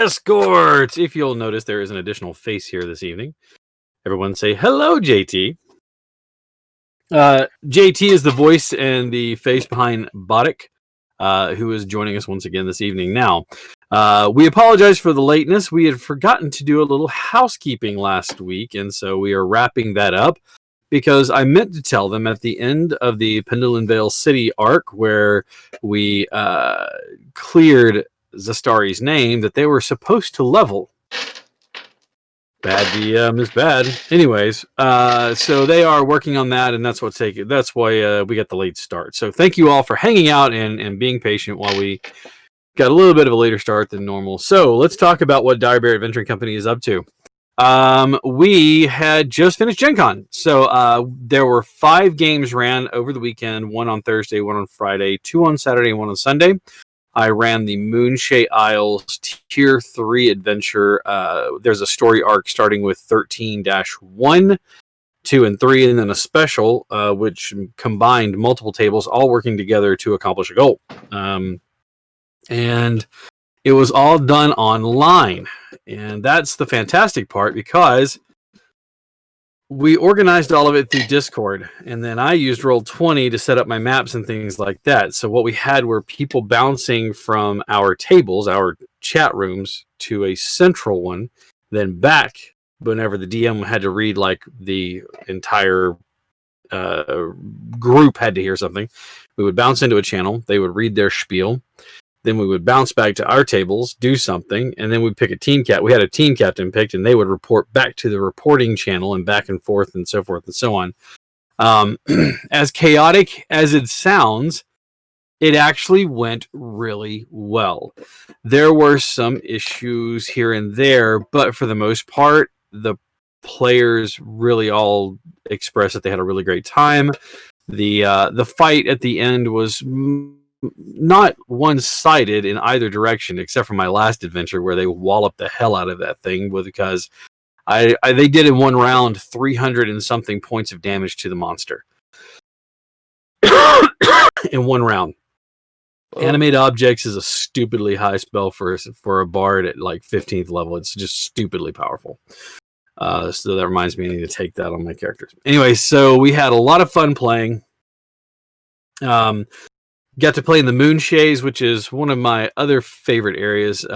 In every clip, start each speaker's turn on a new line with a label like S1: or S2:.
S1: Escorts! If you'll notice, there is an additional face here this evening. Everyone say hello, JT. JT is the voice and the face behind Boddick, who is joining us once again this evening. Now, we apologize for the lateness. We had forgotten to do a little housekeeping last week, and so we are wrapping that up because I meant to tell them at the end of the Pendulum Vale City arc, where we cleared Zastari's name, that they were supposed to level. Bad DM is bad. Anyways, so they are working on that, and that's that's why we got the late start. So thank you all for hanging out and being patient while we got a little bit of a later start than normal. So let's talk about what Dire Bear Adventuring Company is up to. We had just finished Gen Con. So there were 5 games ran over the weekend, 1 on Thursday, 1 on Friday, 2 on Saturday, and 1 on Sunday. I ran the Moonshade Isles Tier 3 adventure. There's a story arc starting with 13-1, 2, and 3, and then a special, which combined multiple tables, all working together to accomplish a goal. And it was all done online. And that's the fantastic part, because we organized all of it through Discord, and then I used Roll20 to set up my maps and things like that. So what we had were people bouncing from our tables, our chat rooms, to a central one, then back whenever the DM had to read, like, the entire group had to hear something. We would bounce into a channel, they would read their spiel, then we would bounce back to our tables, do something, and then we'd pick a team cap. We had a team captain picked, and they would report back to the reporting channel and back and forth and so forth and so on. As chaotic as it sounds, it actually went really well. There were some issues here and there, but for the most part, the players really all expressed that they had a really great time. The fight at the end was not one-sided in either direction, except for my last adventure where they walloped the hell out of that thing, because they did in one round 300 and something points of damage to the monster in one round. Oh. Animate Objects is a stupidly high spell for a bard at like 15th level. It's just stupidly powerful. So that reminds me I need to take that on my characters. Anyway, so we had a lot of fun playing. Got to play in the Moonshades, which is one of my other favorite areas.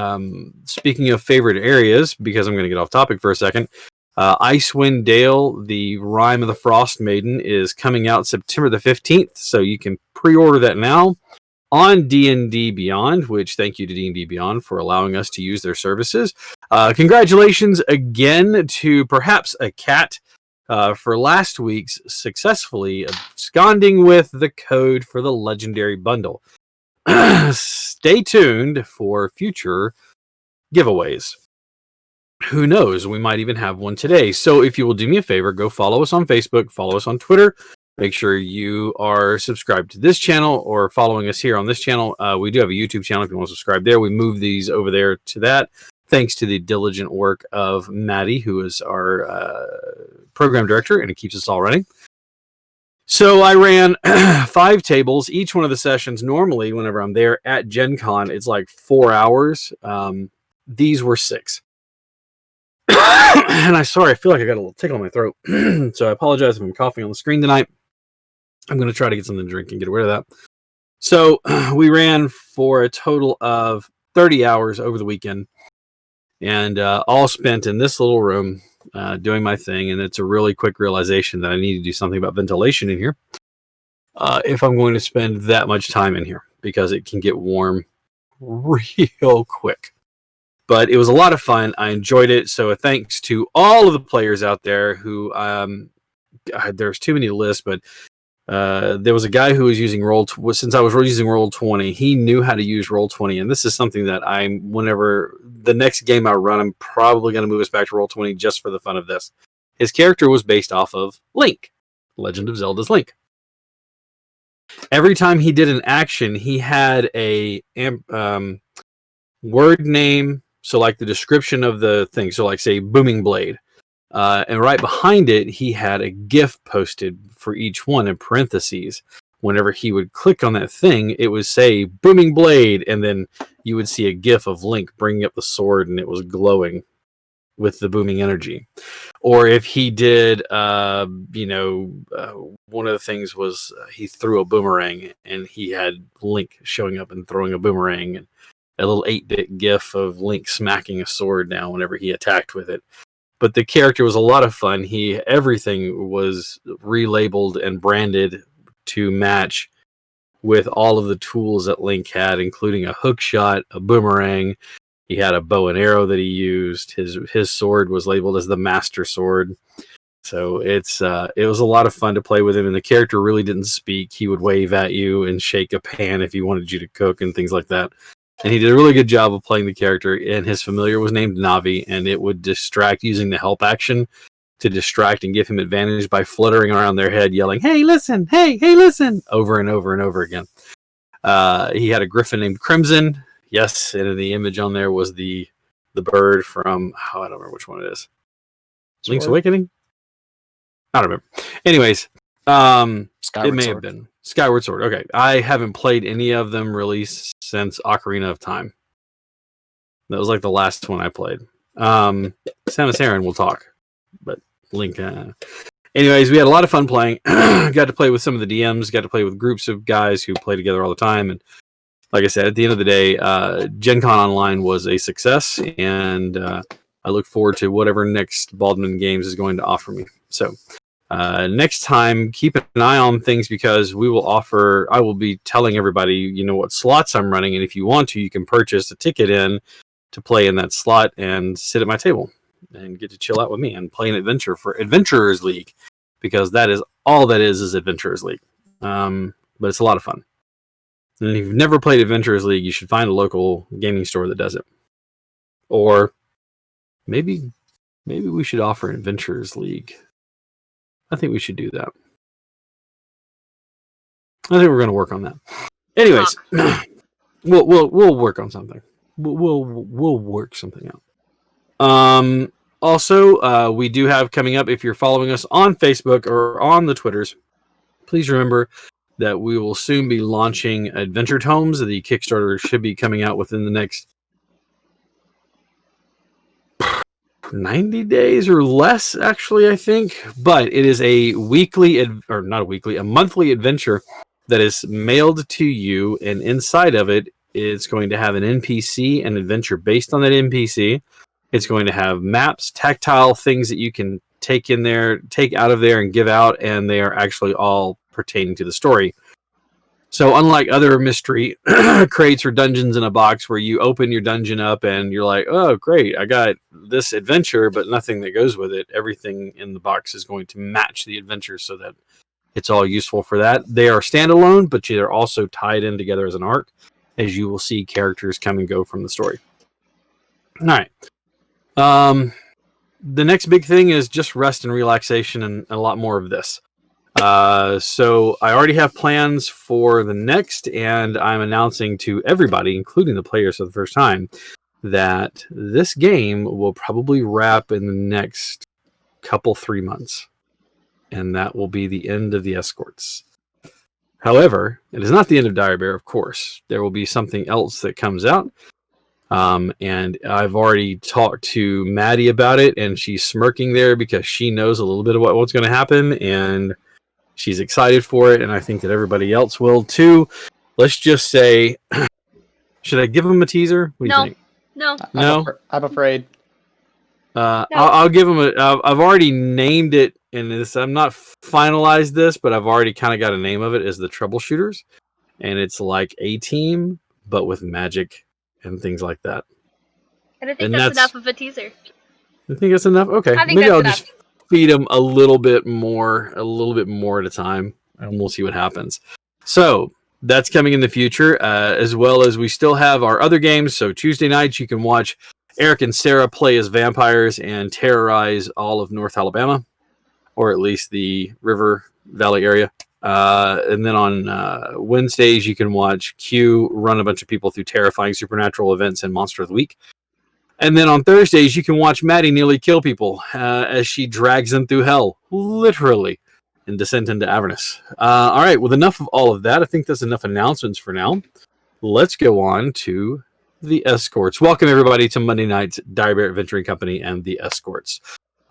S1: Speaking of favorite areas, because I'm going to get off topic for a second, Icewind Dale, the Rime of the Frost Maiden, is coming out September the 15th, so you can pre-order that now on D&D Beyond, which thank you to D&D Beyond for allowing us to use their services. Congratulations again to Perhaps a Cat for last week's successfully absconding with the code for the Legendary Bundle. Stay tuned for future giveaways. Who knows? We might even have one today. So if you will do me a favor, go follow us on Facebook, follow us on Twitter. Make sure you are subscribed to this channel or following us here on this channel. We do have a YouTube channel if you want to subscribe there. We moved these over there to that, thanks to the diligent work of Maddie, who is our program director, and it keeps us all running. So I ran 5 tables. Each one of the sessions, normally, whenever I'm there at Gen Con, it's like 4 hours. These were 6. And I feel like I got a little tickle in my throat. So I apologize if I'm coughing on the screen tonight. I'm going to try to get something to drink and get rid of that. So we ran for a total of 30 hours over the weekend, and all spent in this little room doing my thing. And it's a really quick realization that I need to do something about ventilation in here if I'm going to spend that much time in here, because it can get warm real quick. But it was a lot of fun. I enjoyed it. So thanks to all of the players out there who, there's too many lists, but there was a guy who was using since I was using Roll20, he knew how to use Roll20. And this is something that whenever the next game I run, I'm probably going to move us back to Roll20 just for the fun of this. His character was based off of Link, Legend of Zelda's Link. Every time he did an action, he had a word name. So like the description of the thing. So like say Booming Blade. And right behind it, he had a GIF posted for each one in parentheses. Whenever he would click on that thing, it would say Booming Blade. And then you would see a GIF of Link bringing up the sword and it was glowing with the booming energy. Or if he did, one of the things was he threw a boomerang and he had Link showing up and throwing a boomerang, and a little 8-bit GIF of Link smacking a sword down whenever he attacked with it. But the character was a lot of fun. Everything was relabeled and branded to match with all of the tools that Link had, including a hook shot, a boomerang. He had a bow and arrow that he used. His sword was labeled as the Master Sword. So it was a lot of fun to play with him, and the character really didn't speak. He would wave at you and shake a pan if he wanted you to cook and things like that. And he did a really good job of playing the character, and his familiar was named Navi, and it would distract using the help action to distract and give him advantage by fluttering around their head, yelling, "Hey, listen! Hey, listen!" over and over and over again. He had a griffin named Crimson. Yes, and in the image on there was the bird from, I don't remember which one it is. Link's Awakening? I don't remember. Anyways, it may have been Skyward Sword. Okay, I haven't played any of them released since Ocarina of Time. That was like the last one I played. Samus Aran will talk, but Link. Anyways, we had a lot of fun playing. Got to play with some of the DMs. Got to play with groups of guys who play together all the time. And like I said, at the end of the day, Gen Con Online was a success, and I look forward to whatever next Baldwin Games is going to offer me. So next time, keep an eye on things, because I will be telling everybody, what slots I'm running, and if you want to, you can purchase a ticket in to play in that slot and sit at my table and get to chill out with me and play an adventure for Adventurers League, because that is all that is Adventurers League. But it's a lot of fun. And if you've never played Adventurers League, you should find a local gaming store that does it. Or maybe we should offer an Adventurers League. I think we should do that. I think we're going to work on that. Anyways, we'll work on something. We'll work something out. Also, we do have coming up, if you're following us on Facebook or on the Twitters, please remember that we will soon be launching Adventure Tomes. The Kickstarter should be coming out within the next 90 days or less, actually, I think. But it is a monthly adventure that is mailed to you, and inside of it, it's going to have an NPC, an adventure based on that NPC. It's going to have maps, tactile things that you can take out of there and give out, and they are actually all pertaining to the story. So unlike other mystery crates or dungeons in a box where you open your dungeon up and you're like, oh, great, I got this adventure, but nothing that goes with it. Everything in the box is going to match the adventure so that it's all useful for that. They are standalone, but they're also tied in together as an arc, as you will see characters come and go from the story. All right. The next big thing is just rest and relaxation and a lot more of this. So I already have plans for the next, and I'm announcing to everybody, including the players for the first time, that this game will probably wrap in the next 3 months. And that will be the end of the Escorts. However, it is not the end of Dire Bear, of course. There will be something else that comes out. And I've already talked to Maddie about it, and she's smirking there because she knows a little bit about what's going to happen, and she's excited for it, and I think that everybody else will too. Let's just say, should I give him a teaser? What do you think?
S2: No. I'm afraid.
S1: No. I'll give him I've already named it, and I'm not finalized this, but I've already kind of got a name of it as the Troubleshooters, and it's like a team, but with magic and things like that.
S3: And I think that's enough of a teaser.
S1: I think that's enough? Okay. Maybe I'll just feed them a little bit more at a time, and we'll see what happens. So that's coming in the future, as well as we still have our other games. So Tuesday nights you can watch Eric and Sarah play as vampires and terrorize all of North Alabama, or at least the River Valley area. And then on Wednesdays you can watch Q run a bunch of people through terrifying supernatural events and Monster of the Week. And then on Thursdays, you can watch Maddie nearly kill people as she drags them through hell, literally, in Descent into Avernus. All right, with enough of all of that, I think that's enough announcements for now. Let's go on to the Escorts. Welcome, everybody, to Monday night's Dire Bear Adventuring Company and the Escorts.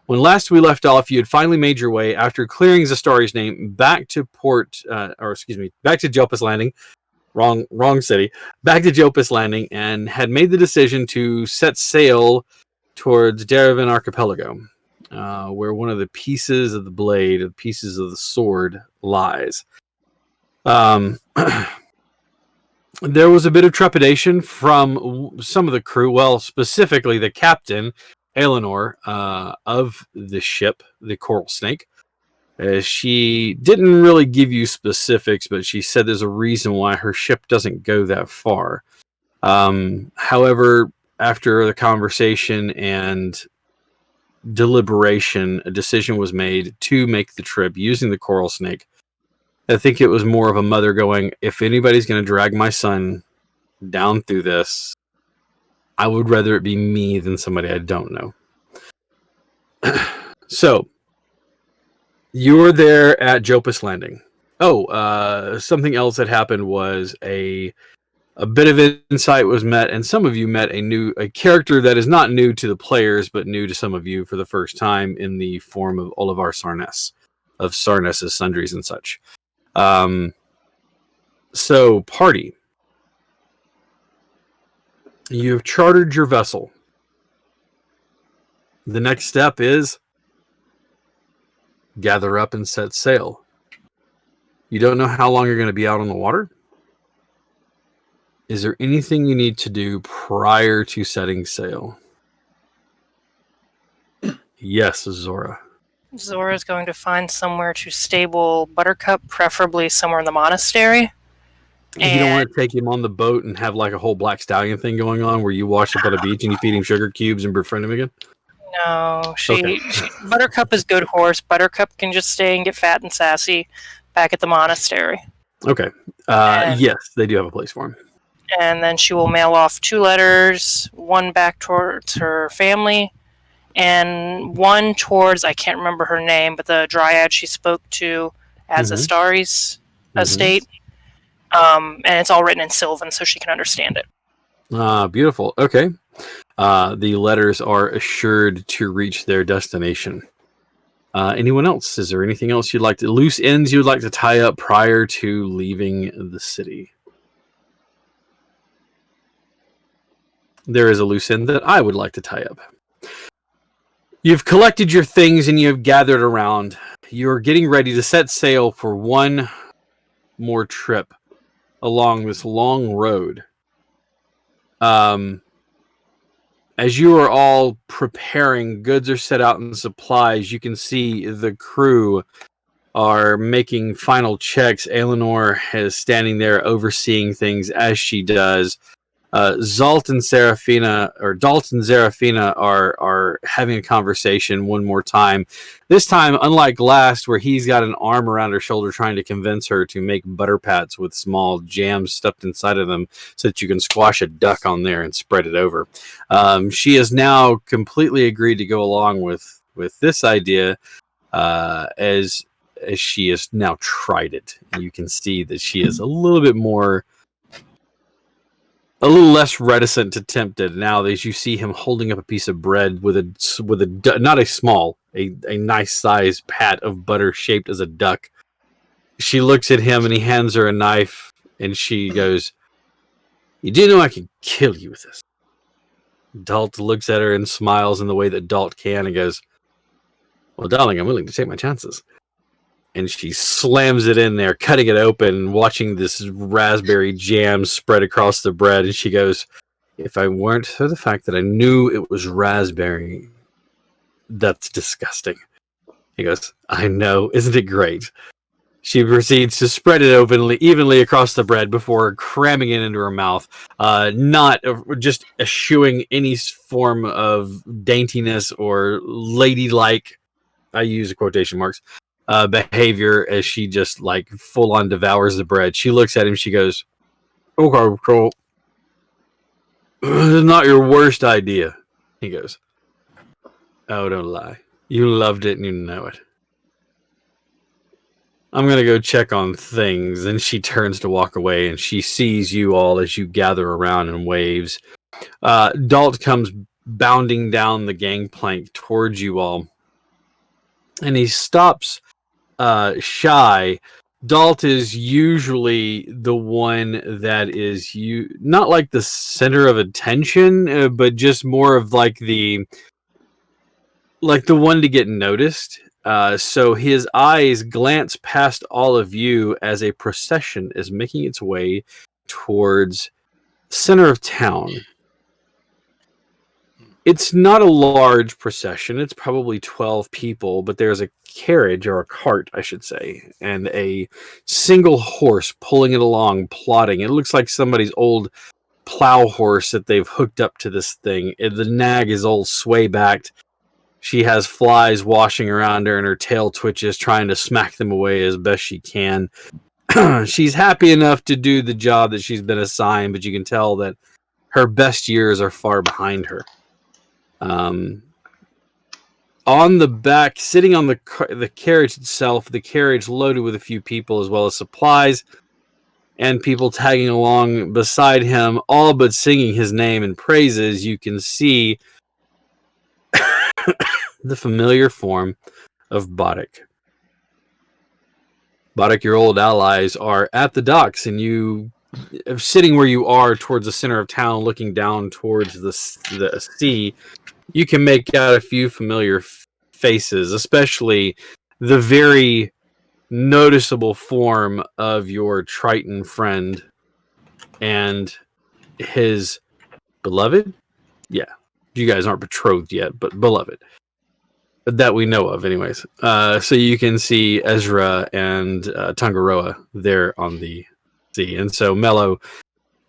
S1: When last we left off, you had finally made your way, after clearing Zastari's name, back to back to Jopus Landing. Wrong city. Back to Jopus Landing, and had made the decision to set sail towards Daravan Archipelago, where one of the pieces of the blade, the pieces of the sword, lies. There was a bit of trepidation from some of the crew, well, specifically the captain, Eleanor, of the ship, the Coral Snake. She didn't really give you specifics, but she said there's a reason why her ship doesn't go that far. However, after the conversation and deliberation, a decision was made to make the trip using the Coral Snake. I think it was more of a mother going, if anybody's going to drag my son down through this, I would rather it be me than somebody I don't know. So, you're there at Jopus Landing. Something else that happened was a bit of insight was met, and some of you met a character that is not new to the players, but new to some of you for the first time in the form of Olivar Sarnes, of Sarnes' Sundries and such. So, party. You've chartered your vessel. The next step is gather up and set sail. You don't know how long you're going to be out on the water? Is there anything you need to do prior to setting sail? Yes, Zora.
S4: Zora's going to find somewhere to stable Buttercup, preferably somewhere in the monastery.
S1: You don't want to take him on the boat and have like a whole Black Stallion thing going on where you wash up on a beach and you feed him sugar cubes and befriend him again?
S4: No, Buttercup is good horse. Buttercup can just stay and get fat and sassy back at the monastery.
S1: Okay. Yes, they do have a place for him.
S4: And then she will mail off 2 letters, one back towards her family, and one towards, I can't remember her name, but the dryad she spoke to as Astari's estate. And it's all written in Sylvan, so she can understand it.
S1: Beautiful. Okay. The letters are assured to reach their destination. Anyone else? Is there anything else loose ends you'd like to tie up prior to leaving the city? There is a loose end that I would like to tie up. You've collected your things and you've gathered around. You're getting ready to set sail for one more trip along this long road. As you are all preparing, goods are set out and supplies. You can see the crew are making final checks. Eleanor is standing there overseeing things as she does. Dalt and Serafina are having a conversation one more time. This time, unlike last, where he's got an arm around her shoulder trying to convince her to make butter pats with small jams stuffed inside of them so that you can squash a duck on there and spread it over. She has now completely agreed to go along with this idea as she has now tried it. You can see that she is a little less reticent to tempt it now as you see him holding up a piece of bread with a not a small, a nice sized pat of butter shaped as a duck. She looks at him and he hands her a knife and she goes, "You do know I can kill you with this." Dalt looks at her and smiles in the way that Dalt can and goes, "Well, darling, I'm willing to take my chances." And she slams it in there, cutting it open, watching this raspberry jam spread across the bread. And she goes, "If I weren't for the fact that I knew it was raspberry, that's disgusting." He goes, "I know. Isn't it great?" She proceeds to spread it evenly across the bread before cramming it into her mouth, not just eschewing any form of daintiness or ladylike, I use quotation marks, behavior as she just like full on devours the bread. She looks at him. She goes, "Okay, cool. This is not your worst idea." He goes, "Oh, don't lie. You loved it and you know it. I'm going to go check on things." And she turns to walk away and she sees you all as you gather around and waves. Dalt comes bounding down the gangplank towards you all, and he stops shy. Dalt is usually the one that is not like the center of attention, but just more of like the one to get noticed. So his eyes glance past all of you as a procession is making its way towards center of town. It's not a large procession. It's probably 12 people, but there's a carriage, or a cart, I should say, and a single horse pulling it along, plodding. It looks like somebody's old plow horse that they've hooked up to this thing. The nag is old sway-backed. She has flies washing around her, and her tail twitches, trying to smack them away as best she can. She's happy enough to do the job that she's been assigned, but you can tell that her best years are far behind her. On the back, sitting on the carriage itself, the carriage loaded with a few people as well as supplies, and people tagging along beside him, all but singing his name and praises. You can see the familiar form of Boddick. Boddick, your old allies are at the docks, and you, sitting where you are towards the center of town, looking down towards the sea, you can make out a few familiar faces, especially the very noticeable form of your Triton friend and his beloved. Yeah, you guys aren't betrothed yet, but beloved that we know of, anyways. So you can see Ezra and Tangaroa there on the sea, and so Mello,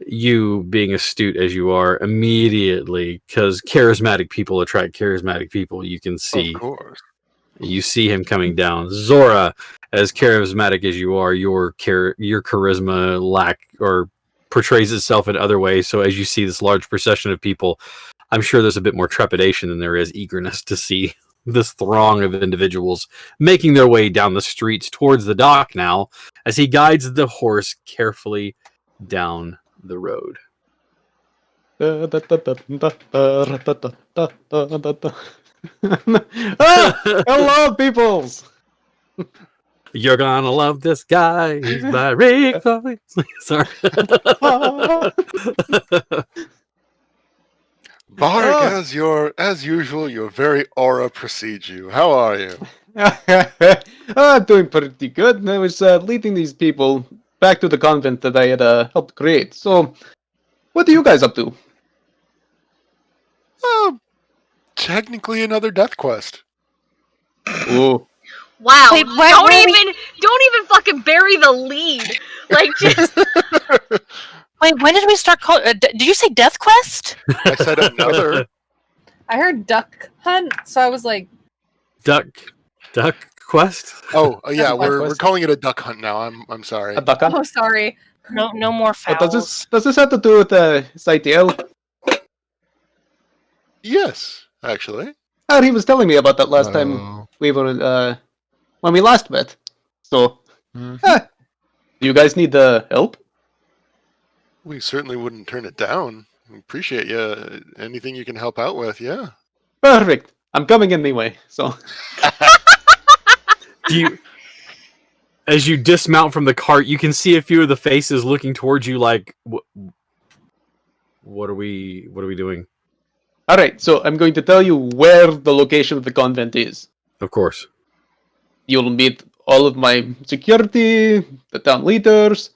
S1: you being astute as you are, immediately, because charismatic people attract charismatic people, you can see,
S5: of course,
S1: you see him coming down. Zora, as charismatic as you are, your charisma lack or portrays itself in other ways. So as you see this large procession of people, I'm sure there's a bit more trepidation than there is eagerness to see this throng of individuals making their way down the streets towards the dock now, as he guides the horse carefully down the road.
S2: Hello, peoples!
S1: You're gonna love this guy. He's by Rick. Sorry.
S5: Barg, as usual, your very aura precedes you. How are you?
S2: I'm doing pretty good. I was leading these people back to the convent that I had helped create. So, what are you guys up to?
S5: Technically another death quest.
S2: Ooh.
S3: Wow!
S4: Wait,
S3: don't even fucking bury the lead. Like, just
S4: Wait, when did we start calling? Did you say Death Quest?
S5: I said another.
S6: I heard duck hunt, so I was like,
S1: Duck quest.
S5: Oh yeah,
S2: Duck
S5: we're
S2: quest.
S5: calling it a duck hunt now. I'm sorry.
S2: A duck hunt?
S6: oh, sorry.
S4: No more fouls.
S2: Does this have to do with Saitiel?
S5: Yes, actually.
S2: He was telling me about that last time we were when we last met. So, do you guys need the help?
S5: We certainly wouldn't turn it down. We appreciate you. Anything you can help out with, yeah.
S2: Perfect. I'm coming anyway. So,
S1: As you dismount from the cart, you can see a few of the faces looking towards you, like, "What are we doing?"
S2: all right. So I'm going to tell you where the location of the convent is.
S1: Of course.
S2: You'll meet all of my security, the town leaders,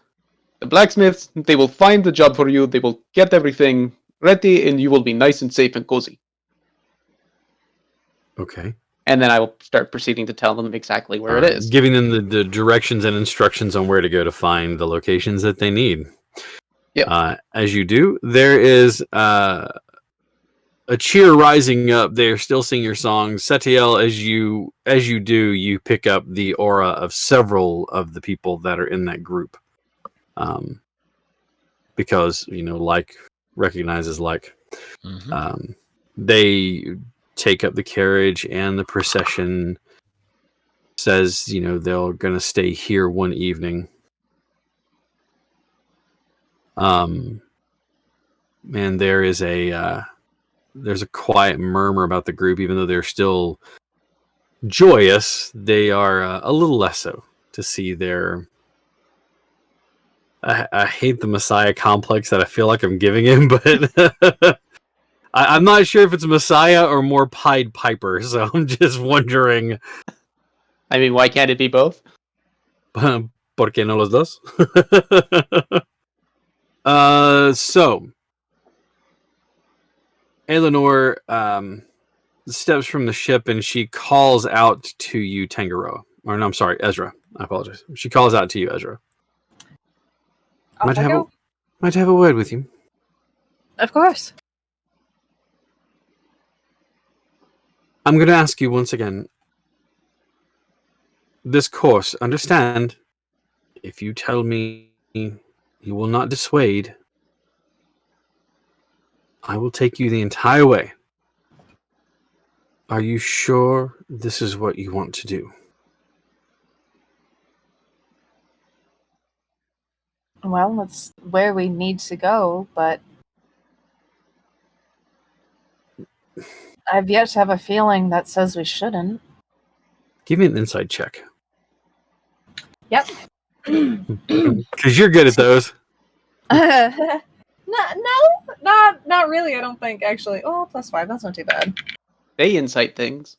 S2: the blacksmiths. They will find the job for you. They will get everything ready, and you will be nice and safe and cozy.
S1: Okay.
S2: And then I will start proceeding to tell them exactly where it is.
S1: Giving them the directions and instructions on where to go to find the locations that they need.
S2: Yeah.
S1: As you do, there is a cheer rising up. They're still singing your songs. Setiel, as you do, you pick up the aura of several of the people that are in that group. Because, like recognizes like.
S5: Mm-hmm.
S1: They take up the carriage, and the procession says, they're going to stay here one evening. and there is there's a quiet murmur about the group, even though they're still joyous. They are a little less so to see their. I hate the Messiah complex that I feel like I'm giving him, but I'm not sure if it's Messiah or more Pied Piper. So I'm just wondering.
S2: I mean, why can't it be both?
S1: ¿Por qué no los dos? So Eleanor steps from the ship and she calls out to you, Tangaroa. Or no, I'm sorry, Ezra. I apologize. She calls out to you, Ezra.
S6: Off I go.
S1: Might have a word with you.
S6: Of course.
S1: I'm going to ask you once again. This course, understand, if you tell me you will not dissuade, I will take you the entire way. Are you sure this is what you want to do?
S6: Well, that's where we need to go, but I've yet to have a feeling that says we shouldn't.
S1: Give me an insight check.
S6: Yep.
S1: Because you're good at those.
S6: No, not really. I don't think actually. Oh, +5. That's not too bad.
S2: They incite things.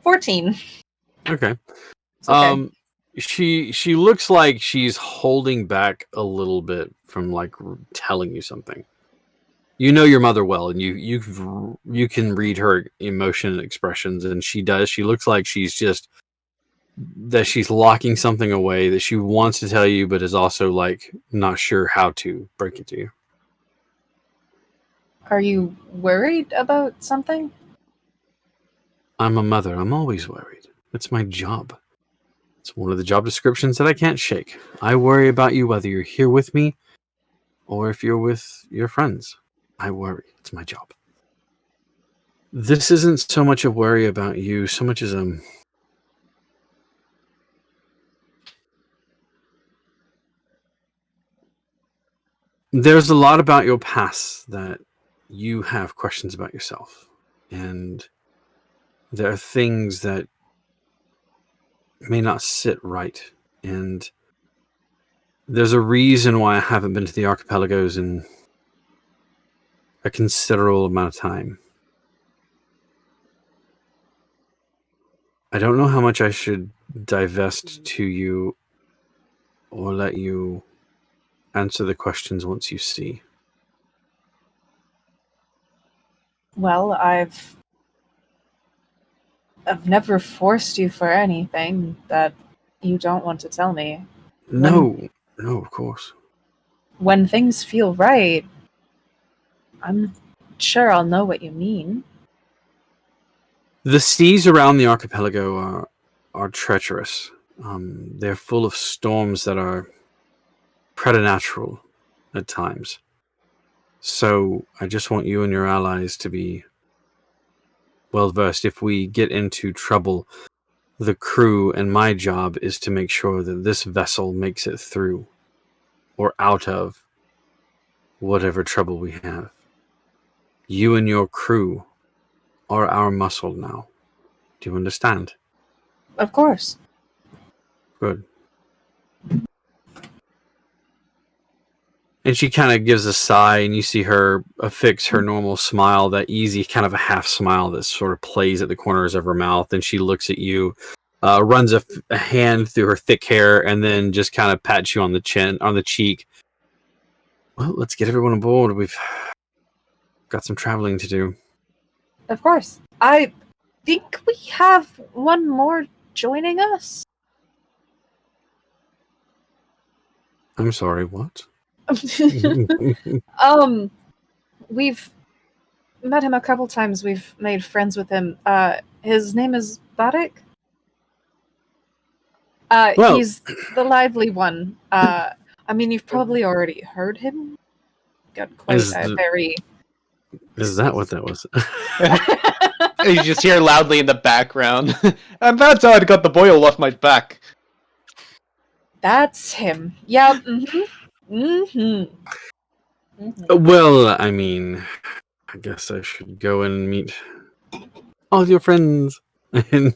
S6: 14.
S1: Okay.
S6: It's okay.
S1: She looks like she's holding back a little bit from like telling you something. You know your mother well, and you can read her emotion and expressions, and she does. She looks like she's locking something away that she wants to tell you, but is also like not sure how to break it to you.
S6: Are you worried about something?
S1: I'm a mother. I'm always worried. It's my job. It's one of the job descriptions that I can't shake. I worry about you whether you're here with me or if you're with your friends. I worry. It's my job. This isn't so much a worry about you, so much as there's a lot about your past that you have questions about yourself. And there are things that may not sit right. And there's a reason why I haven't been to the archipelagos in a considerable amount of time. I don't know how much I should divest to you or let you answer the questions once you see.
S6: Well, I've never forced you for anything that you don't want to tell me.
S1: No, of course.
S6: When things feel right, I'm sure I'll know what you mean.
S1: The seas around the archipelago are treacherous. They're full of storms that are preternatural at times. So I just want you and your allies to be well versed. If we get into trouble, the crew and my job is to make sure that this vessel makes it through or out of whatever trouble we have. You and your crew are our muscle now. Do you understand?
S6: Of course.
S1: Good. And she kind of gives a sigh, and you see her affix her normal smile, that easy kind of a half smile that sort of plays at the corners of her mouth. And she looks at you, runs a hand through her thick hair, and then just kind of pats you on the cheek. Well, let's get everyone aboard. We've got some traveling to do.
S6: Of course. I think we have one more joining us.
S1: I'm sorry, what?
S6: We've met him a couple times. We've made friends with him. His name is Barik.
S1: Well,
S6: He's the lively one. I mean, you've probably already heard him. Got quite very...
S1: Is that what that was?
S2: You just hear loudly in the background. And that's how I got the boil off my back.
S6: That's him. Yep. Mm-hmm.
S1: Well, I mean, I guess I should go and meet all your friends. And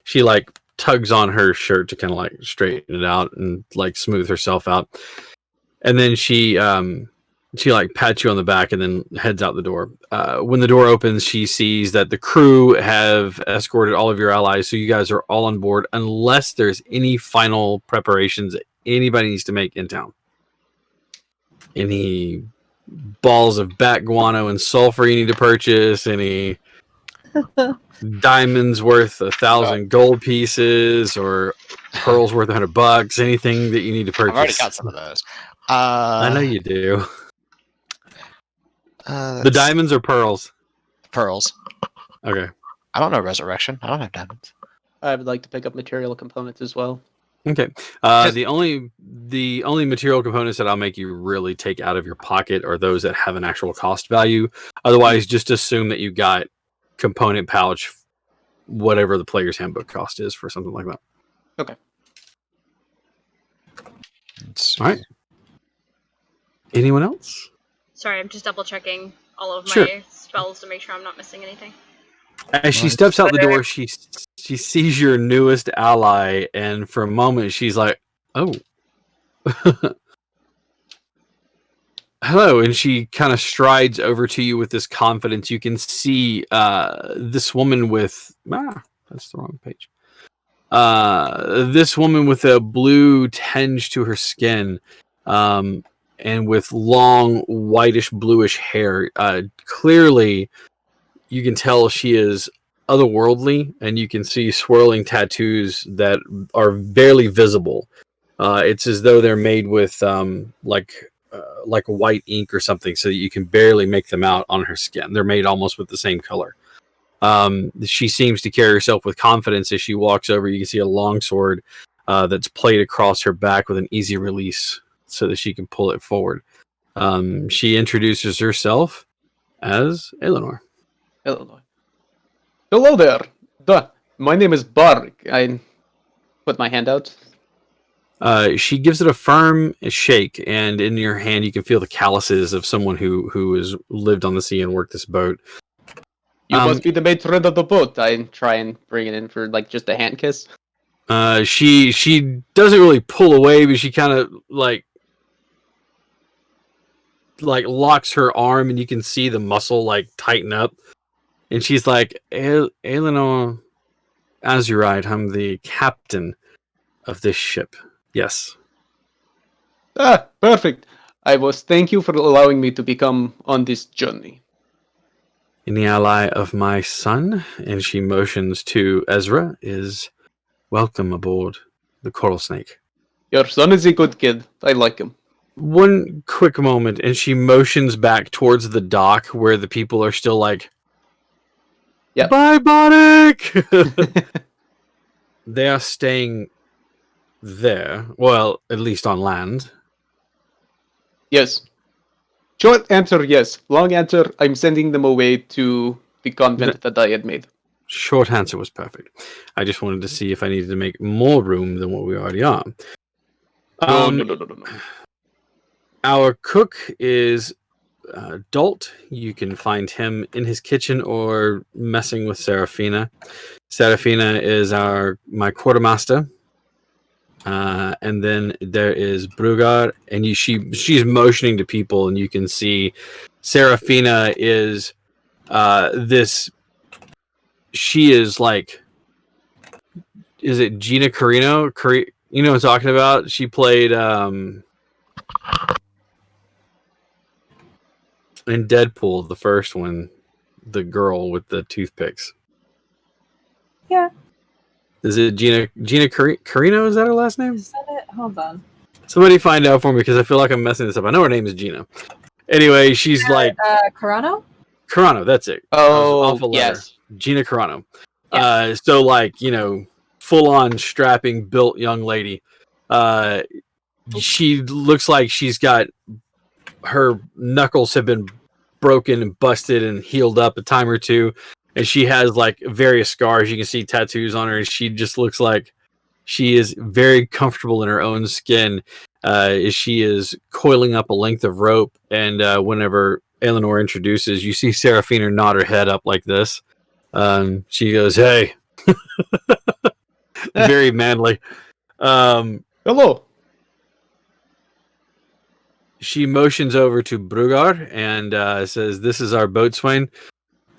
S1: she like tugs on her shirt to kind of like straighten it out and like smooth herself out. And then she like pats you on the back and then heads out the door. When the door opens, she sees that the crew have escorted all of your allies, so you guys are all on board unless there's any final preparations anybody needs to make in town. Any balls of bat guano and sulfur you need to purchase, any diamonds worth 1,000 gold pieces or pearls worth $100, anything that you need to purchase.
S7: I've already got some of those.
S1: I know you do. The
S7: That's
S1: diamonds or pearls?
S7: pearls.
S1: Okay.
S7: I don't know resurrection. I don't have diamonds.
S2: I would like to pick up material components as well.
S1: Okay. The only material components that I'll make you really take out of your pocket are those that have an actual cost value. Otherwise, just assume that you got component pouch, whatever the player's handbook cost is for something like that.
S2: Okay.
S7: Let's
S1: All right. Anyone else?
S3: Sorry, I'm just double checking all of my
S1: Sure.
S3: spells to make sure I'm not missing anything.
S1: As she steps out the door, she sees your newest ally, and for a moment, she's like, "Oh, hello!" And she kind of strides over to you with this confidence. You can see this woman with that's the wrong page. This woman with a blue tinge to her skin, and with long whitish bluish hair. Clearly, you can tell she is otherworldly, and you can see swirling tattoos that are barely visible. It's as though they're made with like white ink or something, so that you can barely make them out on her skin. They're made almost with the same color. She seems to carry herself with confidence as she walks over. You can see a long sword that's played across her back with an easy release so that she can pull it forward. She introduces herself as Eleanor.
S2: Illinois. Hello there. My name is Bark. I put my hand out.
S1: She gives it a firm shake, and in your hand you can feel the calluses of someone who has lived on the sea and worked this boat.
S2: You must be the matron of the boat. I try and bring it in for like just a hand kiss.
S1: She doesn't really pull away, but she kind of like locks her arm, and you can see the muscle like tighten up. And she's like, Eleanor, as you're right, I'm the captain of this ship. Yes.
S2: Perfect. Thank you for allowing me to become on this journey.
S1: Any ally of my son, and she motions to Ezra, is welcome aboard the Coral Snake.
S2: Your son is a good kid. I like him.
S1: One quick moment, and she motions back towards the dock where the people are still like,
S2: Yep.
S1: Bye, Bonic! They are staying there. Well, at least on land.
S2: Yes. Short answer, yes. Long answer, I'm sending them away to the convent that I had made.
S1: Short answer was perfect. I just wanted to see if I needed to make more room than what we already are.
S2: No.
S1: Our cook is Dalt. You can find him in his kitchen or messing with Serafina. Serafina is my quartermaster. And then there is Brugar, and she's motioning to people, and you can see Serafina is this. She is like, is it Gina Carino? You know what I'm talking about? She played in Deadpool, the first one, the girl with the toothpicks.
S6: Yeah.
S1: Is it Gina Carino? Is that her last name?
S6: Is that it? Hold on.
S1: Somebody find out for me, because I feel like I'm messing this up. I know her name is Gina. Anyway, she's like
S6: Carano?
S1: Carano. That's it.
S2: Oh, yes.
S1: Gina Carano.
S6: Yeah.
S1: So like, full on strapping built young lady. She looks like she's got her knuckles have been broken and busted and healed up a time or two, and she has like various scars. You can see tattoos on her, and she just looks like she is very comfortable in her own skin. She is coiling up a length of rope, and whenever Eleanor introduces, you see Seraphina nod her head up like this. She goes, "Hey," very manly.
S2: Hello.
S1: She motions over to Brugar and says, "This is our boatswain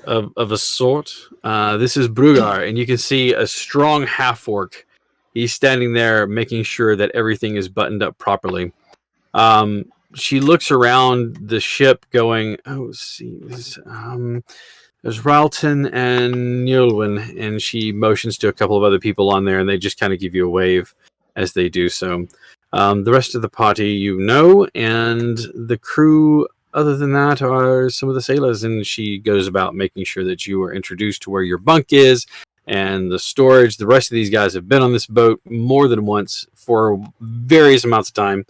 S1: of a sort. This is Brugar," and you can see a strong half-orc. He's standing there making sure that everything is buttoned up properly. She looks around the ship going, "Oh, see, there's Ralton and Nulwin," and she motions to a couple of other people on there, and they just kind of give you a wave as they do so. The rest of the party you know, and the crew, other than that, are some of the sailors, and she goes about making sure that you are introduced to where your bunk is and the storage. The rest of these guys have been on this boat more than once for various amounts of time,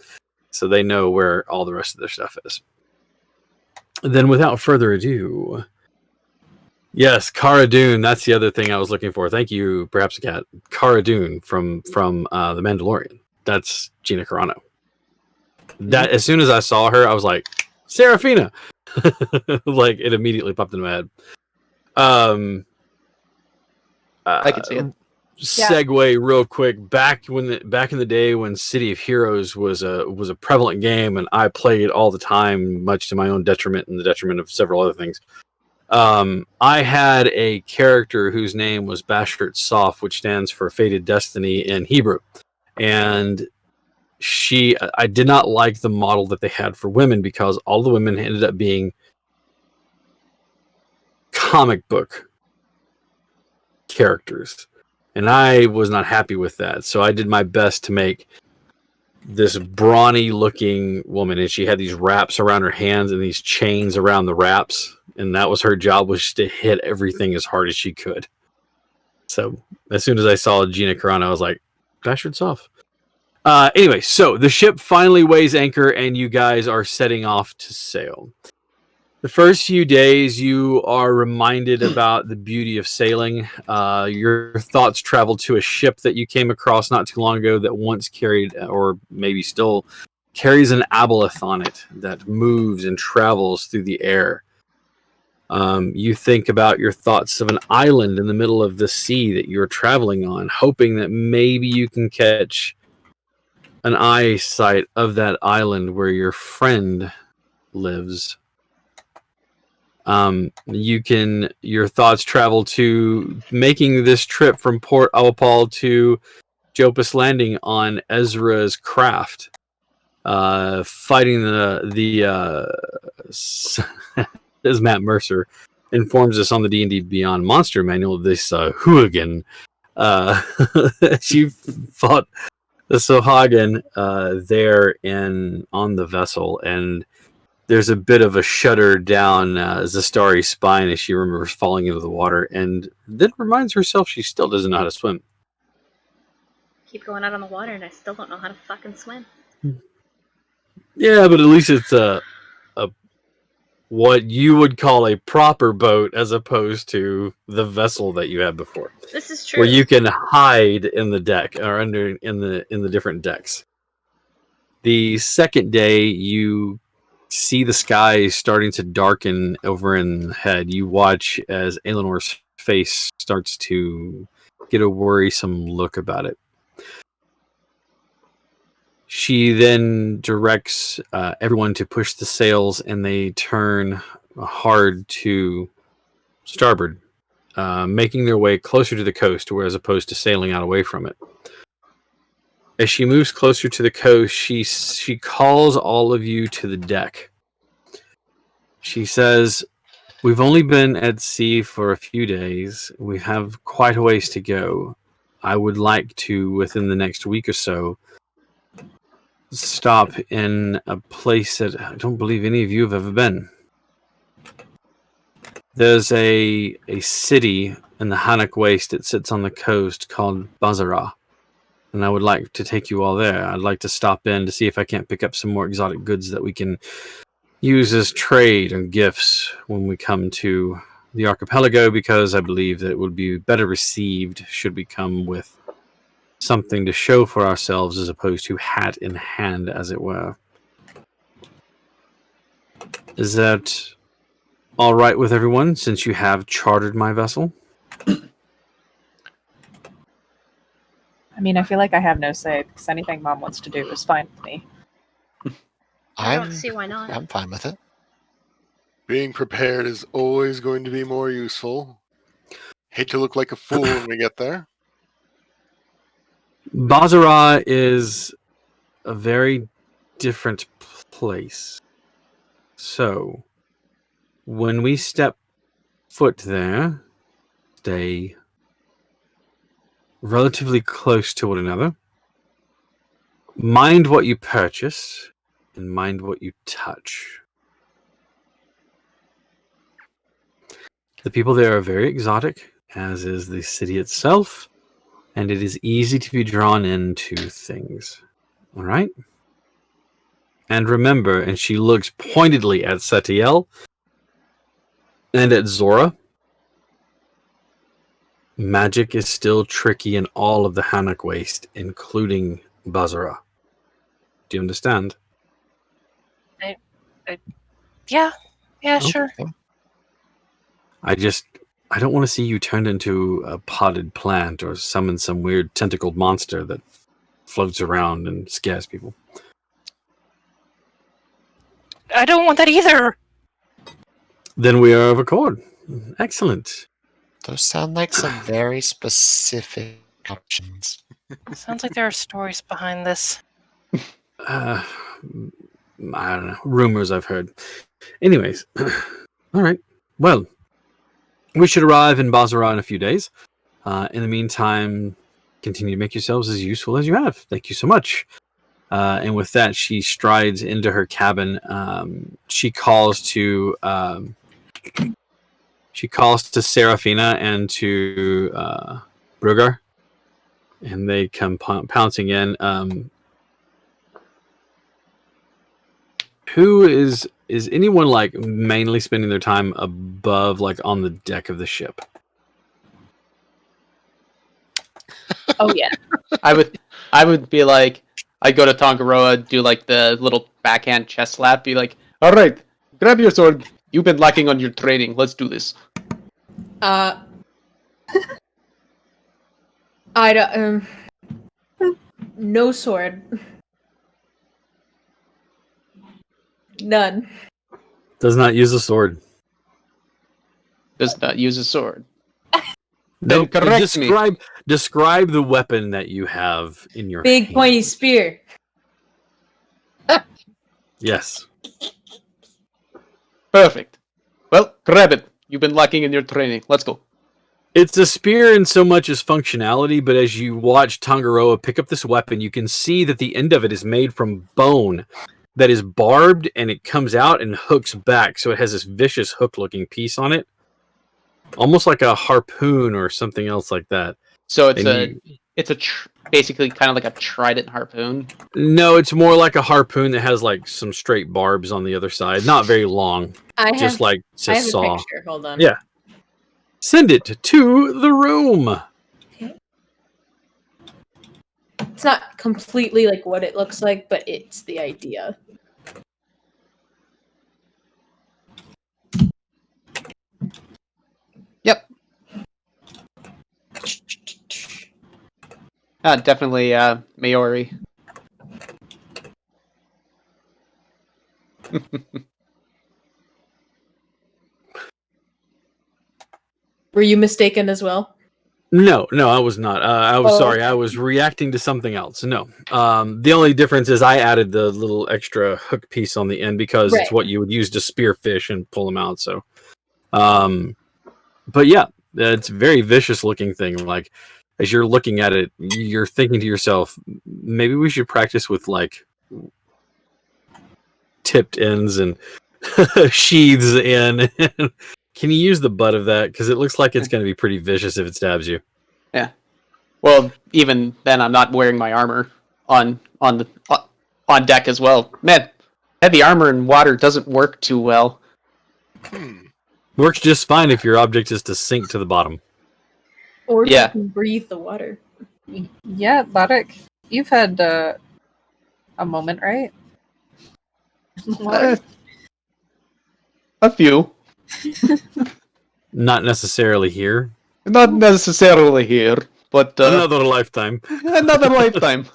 S1: so they know where all the rest of their stuff is. Then, without further ado, yes, Cara Dune. That's the other thing I was looking for. Thank you, perhaps a cat. Cara Dune from The Mandalorian. That's Gina Carano. That as soon as I saw her, I was like, Seraphina. Like it immediately popped into my head.
S2: I can see it.
S1: Segue real quick back in the day when City of Heroes was a prevalent game, and I played all the time, much to my own detriment and the detriment of several other things. I had a character whose name was Bashert Sof, which stands for Fated Destiny in Hebrew, and I did not like the model that they had for women because all the women ended up being comic book characters. And I was not happy with that. So I did my best to make this brawny looking woman. And she had these wraps around her hands and these chains around the wraps. And that was her job, was just to hit everything as hard as she could. So as soon as I saw Gina Carano, I was like, Bashard's off. Anyway, so the ship finally weighs anchor and you guys are setting off to sail. The first few days, you are reminded about the beauty of sailing. Your thoughts travel to a ship that you came across not too long ago that once carried, or maybe still carries, an aboleth on it that moves and travels through the air. You think about your thoughts of an island in the middle of the sea that you're traveling on, hoping that maybe you can catch an eyesight of that island where your friend lives. Your thoughts travel to making this trip from Port Awapal to Jopus Landing on Ezra's craft, fighting as Matt Mercer informs us on the D&D Beyond Monster Manual, this hooligan. She fought the Sohagan there on the vessel, and there's a bit of a shudder down Zastari's spine as she remembers falling into the water, and then reminds herself she still doesn't know how to swim.
S3: Keep going out on the water, and I still don't know how to fucking swim.
S1: Yeah, but at least it's a what you would call a proper boat, as opposed to the vessel that you had before.
S3: This is true.
S1: Where you can hide in the deck or in the different decks. The second day, you see the sky starting to darken over in head. You watch as Eleanor's face starts to get a worrisome look about it. She then directs everyone to push the sails, and they turn hard to starboard, making their way closer to the coast, as opposed to sailing out away from it. As she moves closer to the coast, she calls all of you to the deck. She says, "We've only been at sea for a few days. We have quite a ways to go. I would like to, within the next week or so, stop in a place that I don't believe any of you have ever been. There's a city in the Hannock Waste that sits on the coast called Bazara, and I would like to take you all there. I'd like to stop in to see if I can't pick up some more exotic goods that we can use as trade and gifts when we come to the archipelago, because I believe that it would be better received should we come with something to show for ourselves as opposed to hat in hand, as it were. Is that all right with everyone, since you have chartered my vessel?
S6: I mean, I feel like I have no say because anything Mom wants to do is fine with me.
S3: I don't see why not.
S7: I'm fine with it.
S5: Being prepared is always going to be more useful. Hate to look like a fool when we get there.
S1: Basra is a very different place. So, when we step foot there, stay relatively close to one another. Mind what you purchase, and mind what you touch. The people there are very exotic, as is the city itself, and it is easy to be drawn into things. All right? And remember, and she looks pointedly at Setiel and at Zora, magic is still tricky in all of the Hanok Waste, including Basra. Do you understand?
S4: Yeah, sure.
S7: Okay.
S1: I don't want to see you turned into a potted plant or summon some weird tentacled monster that floats around and scares people.
S4: I don't want that either.
S1: Then we are of accord. Excellent.
S7: Those sound like some very specific options.
S4: Sounds like there are stories behind this.
S1: I don't know. Rumors I've heard. Anyways. All right. Well, we should arrive in Basra in a few days. In the meantime, continue to make yourselves as useful as you have. Thank you so much. And with that, she strides into her cabin. She calls to Serafina and to Brugger, and they come pouncing in. Who is anyone like mainly spending their time above, like on the deck of the ship?
S6: Oh yeah.
S2: I would be like, I'd go to Tongaroa, do like the little backhand chest slap, be like, all right, grab your sword. You've been lacking on your training. Let's do this.
S8: I don't. No sword. None.
S1: Does not use a sword.
S2: Does not use a sword.
S1: No,
S2: Then correct me.
S1: Describe the weapon that you have in your
S8: Big
S1: hand.
S8: pointy spear.
S1: Yes.
S2: Perfect. Well, grab it. You've been lacking in your training. Let's go.
S1: It's a spear in so much as functionality, but as you watch Tangaroa pick up this weapon, you can see that the end of it is made from bone that is barbed, and it comes out and hooks back, so it has this vicious hook-looking piece on it. Almost like a harpoon or something else like that.
S2: So it's basically kind of like a trident harpoon.
S1: No, it's more like a harpoon that has like some straight barbs on the other side. Not very long.
S8: I
S1: Just
S8: have.
S1: like
S8: I
S1: a
S8: have
S1: saw.
S8: a picture. Hold on.
S1: Yeah. Send it to the room.
S8: It's not completely like what it looks like, but it's the idea.
S2: Yep. Definitely Maori.
S8: Were you mistaken as well?
S1: No, I was not. I was sorry. I was reacting to something else. No. The only difference is I added the little extra hook piece on the end because it's
S8: Right.
S1: what you would use to spear fish and pull them out. So, but yeah, it's a very vicious looking thing. Like as you're looking at it, you're thinking to yourself, maybe we should practice with like tipped ends and sheaths in. Can you use the butt of that? Because it looks like it's going to be pretty vicious if it stabs you.
S2: Yeah. Well, even then, I'm not wearing my armor on deck as well. Man, heavy armor in water doesn't work too well.
S1: Works just fine if your object is to sink to the bottom.
S8: Or
S2: Yeah.
S8: you can breathe the water.
S6: Yeah, Barek, you've had a moment, right? Lord?
S2: A few.
S1: Not necessarily here.
S2: Not necessarily here, but
S1: Another lifetime.
S2: another lifetime.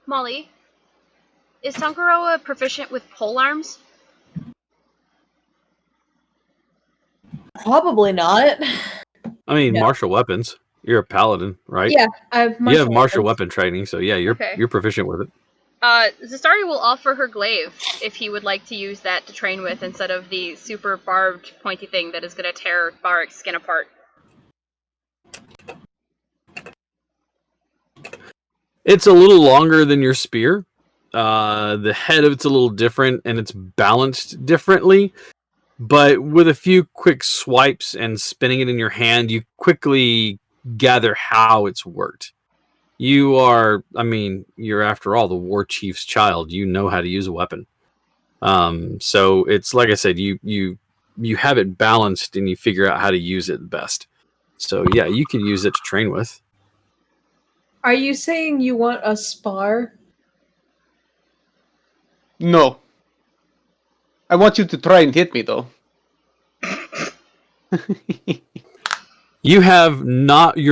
S3: Molly, is Tangaroa proficient with pole arms?
S8: Probably not.
S1: I mean,
S8: No.
S1: martial weapons. You're a paladin, right?
S8: Yeah, I have
S1: You have martial
S8: weapons.
S1: weapon training, so yeah,
S3: Okay.
S1: you're proficient with it.
S3: Zastari will offer her glaive if he would like to use that to train with instead of the super barbed, pointy thing that is going to tear Barek's skin apart.
S1: It's a little longer than your spear. The head of it's a little different, and it's balanced differently. But with a few quick swipes and spinning it in your hand, you quickly gather how it's worked. You're after all the war chief's child. You know how to use a weapon. So it's like I said, you have it balanced and you figure out how to use it best. So yeah, you can use it to train with.
S8: Are you saying you want a spar?
S2: No. I want you to try and hit me, though.
S1: You're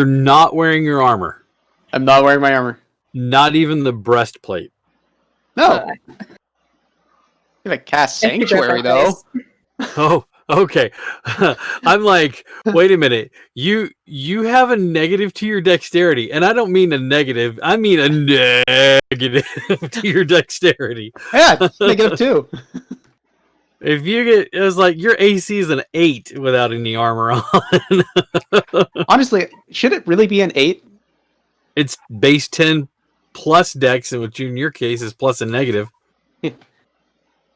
S1: not wearing your armor.
S2: I'm not wearing my armor.
S1: Not even the breastplate.
S2: No. I'm gonna cast Sanctuary, though.
S1: Oh, okay. I'm like, wait a minute. You have a negative to your dexterity, and I don't mean a negative. I mean a negative to your dexterity.
S2: Yeah, it's -2.
S1: If you get, it was like your AC is an 8 without any armor on.
S2: Honestly, should it really be an 8?
S1: It's base 10 plus dex, and which in your case is plus a negative.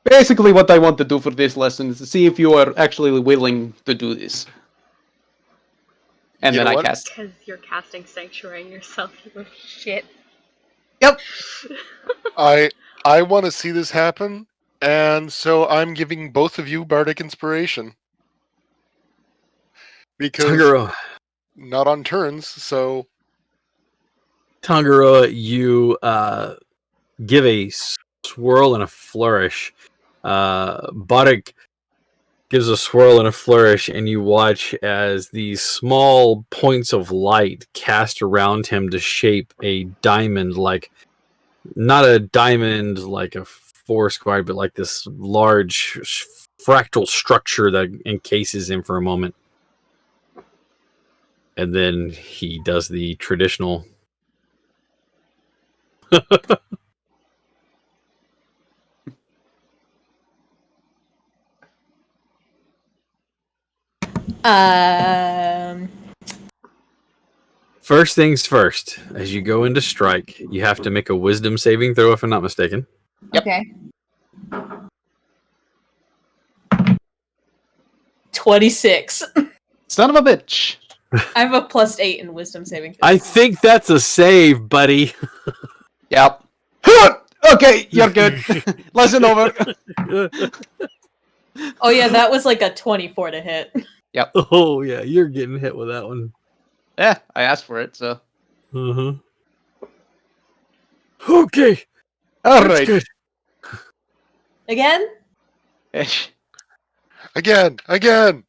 S2: Basically, what I want to do for this lesson is to see if you are actually willing to do this. And
S5: You
S2: then
S5: know
S2: I
S5: what?
S2: cast.
S3: Because you're casting Sanctuary on yourself, you little shit.
S2: Yep.
S5: I want to see this happen, and so I'm giving both of you bardic inspiration because
S1: Tangaroa,
S5: not on turns. So
S1: you give a swirl and a flourish. Bodek gives a swirl and a flourish, and you watch as these small points of light cast around him to shape a diamond, like not a diamond like a forest square, but like this large fractal structure that encases him for a moment. And then he does the traditional First things first, as you go into strike, you have to make a wisdom saving throw, if I'm not mistaken.
S2: Yep.
S8: Okay. 26.
S2: Son of a bitch.
S8: I have a +8 in wisdom saving.
S1: I think that's a save, buddy.
S2: Yep. Okay, you're good. Lesson over.
S8: Oh yeah, that was like a 24 to hit.
S1: Oh, yeah, you're getting hit with that one.
S2: Yeah, I asked for it, so.
S1: Uh-huh. Okay.
S2: All
S1: That's
S2: right.
S1: good.
S8: Again?
S5: again.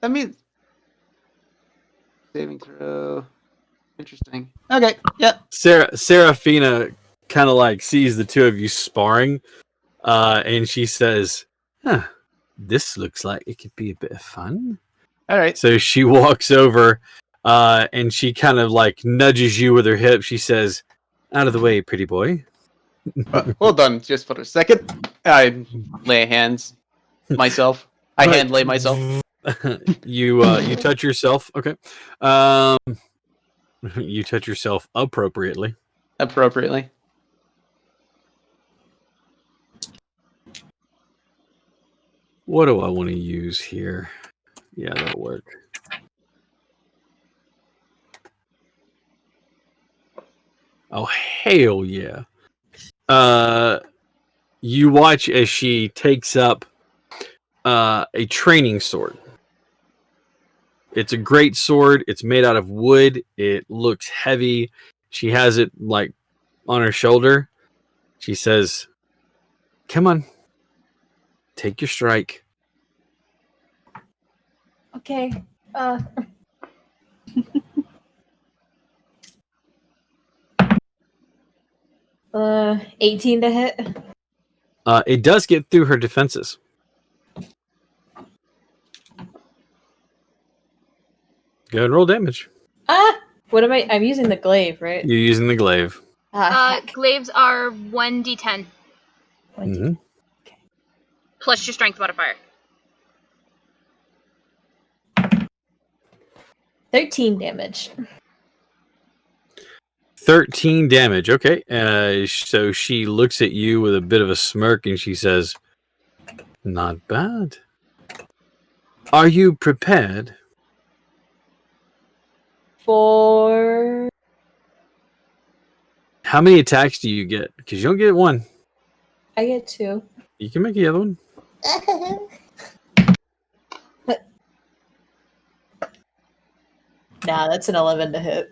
S2: That means saving throw. Interesting. Okay. Yeah.
S1: Serafina kind of like sees the two of you sparring, and she says, "Huh, this looks like it could be a bit of fun."
S2: All right.
S1: So she walks over, and she kind of like nudges you with her hip. She says, "Out of the way, pretty boy."
S2: Hold on, just for a second. I lay hands myself. I
S1: Right.
S2: hand lay myself.
S1: You touch yourself. Okay. You touch yourself appropriately.
S2: Appropriately.
S1: What do I want to use here? Yeah, that'll work. Oh, hell yeah. You watch as she takes up a training sword. It's a great sword. It's made out of wood. It looks heavy. She has it like on her shoulder. She says, "Come on, take your strike."
S8: Okay. 18 to hit.
S1: It does get through her defenses. Go ahead and roll damage.
S8: What am I? I'm using the glaive, right?
S1: You're using the glaive.
S8: Heck.
S3: Glaives are 1d10
S1: Mhm.
S3: plus your strength modifier.
S8: 13 damage.
S1: 13 damage. Okay. So she looks at you with a bit of a smirk and she says, "Not bad. Are you prepared?"
S8: For
S1: How many attacks do you get? Because you don't get one.
S8: I get 2.
S1: You can make the other one.
S8: Nah, that's an 11 to hit.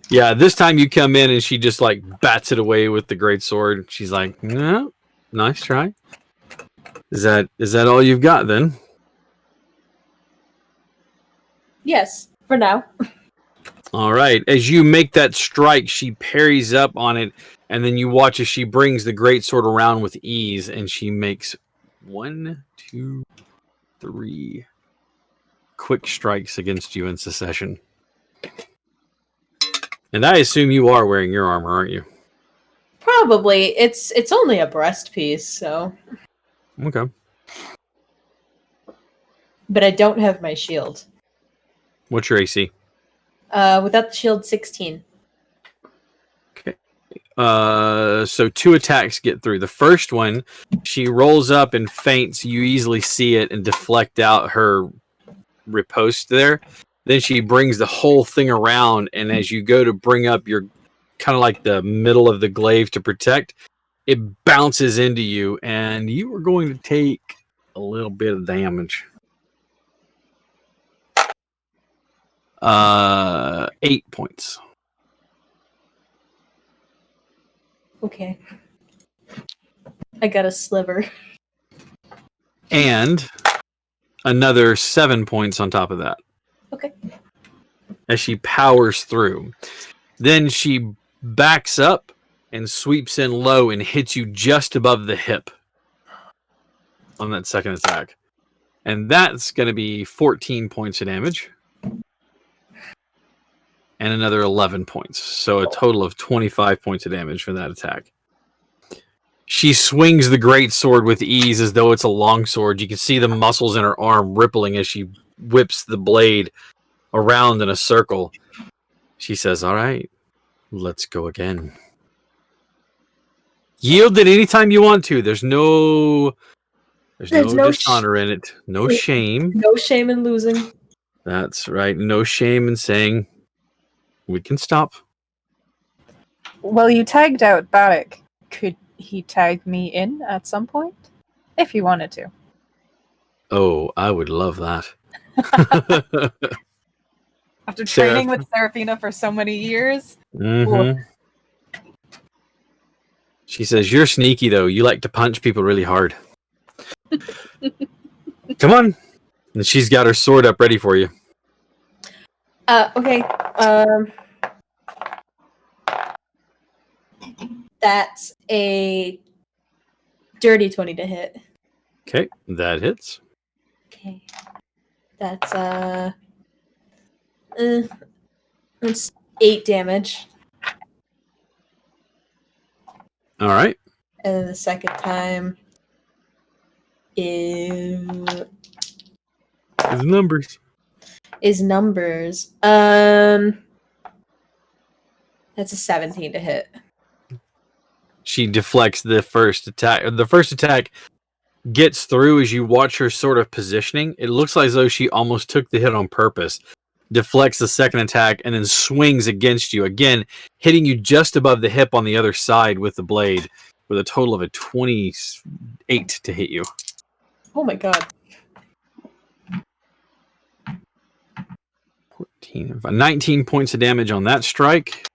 S1: Yeah, this time you come in and she just like bats it away with the great sword. She's like, "No, nice try." Is that all you've got then?
S8: Yes, for now.
S1: All right. As you make that strike, she parries up on it, and then you watch as she brings the great sword around with ease, and she makes 1, 2, 3 quick strikes against you in succession. And I assume you are wearing your armor, aren't you?
S8: Probably. It's only a breast piece, so.
S1: Okay.
S8: But I don't have my shield.
S1: What's your AC?
S8: Without the shield, 16.
S1: Okay. So 2 attacks get through. The first one, she rolls up and feints. You easily see it and deflect out her riposte there. Then she brings the whole thing around, and as you go to bring up your kind of like the middle of the glaive to protect, it bounces into you, and you are going to take a little bit of damage. 8 points.
S8: Okay. I got a sliver.
S1: And another 7 points on top of that.
S8: Okay.
S1: As she powers through. Then she backs up and sweeps in low and hits you just above the hip on that second attack. And that's going to be 14 points of damage. And another 11 points. So a total of 25 points of damage for that attack. She swings the great sword with ease as though it's a long sword. You can see the muscles in her arm rippling as she whips the blade around in a circle. She says, "All right, let's go again. Yield at any time you want to. There's no dishonor in it. No shame.
S8: No shame in losing.
S1: That's right. No shame in saying we can stop."
S6: Well, you tagged out Barrick. Could he tag me in at some point? If he wanted to.
S1: Oh, I would love that.
S6: After
S1: Sarah.
S6: training with Serafina for so many years.
S1: Mm-hmm. She says, "You're sneaky, though. You like to punch people really hard." Come on. And she's got her sword up ready for you.
S8: Okay. That's a dirty 20 to hit.
S1: Okay, that hits.
S8: Okay. That's it's 8 damage.
S1: All right.
S8: And then the second time is
S1: It's numbers.
S8: numbers. That's a 17 to hit.
S1: She deflects the first attack. The first attack gets through as you watch her sort of positioning. It looks like as though she almost took the hit on purpose. Deflects the second attack and then swings against you again, hitting you just above the hip on the other side with the blade, with a total of a 28 to hit you.
S8: Oh my god.
S1: 19 points of damage on that strike.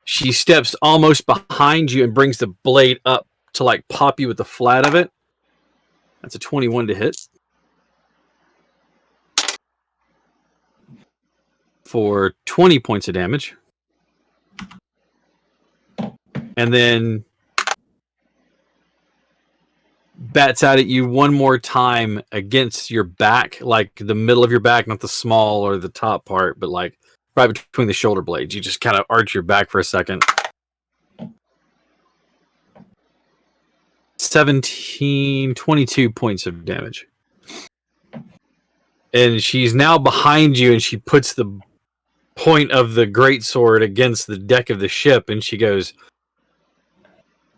S1: She steps almost behind you and brings the blade up to like pop you with the flat of it. That's a 21 to hit. For 20 points of damage. And then bats out at you one more time against your back, like the middle of your back, not the small or the top part, but like right between the shoulder blades. You just kind of arch your back for a second. 22 points of damage. And she's now behind you, and she puts the point of the greatsword against the deck of the ship, and she goes,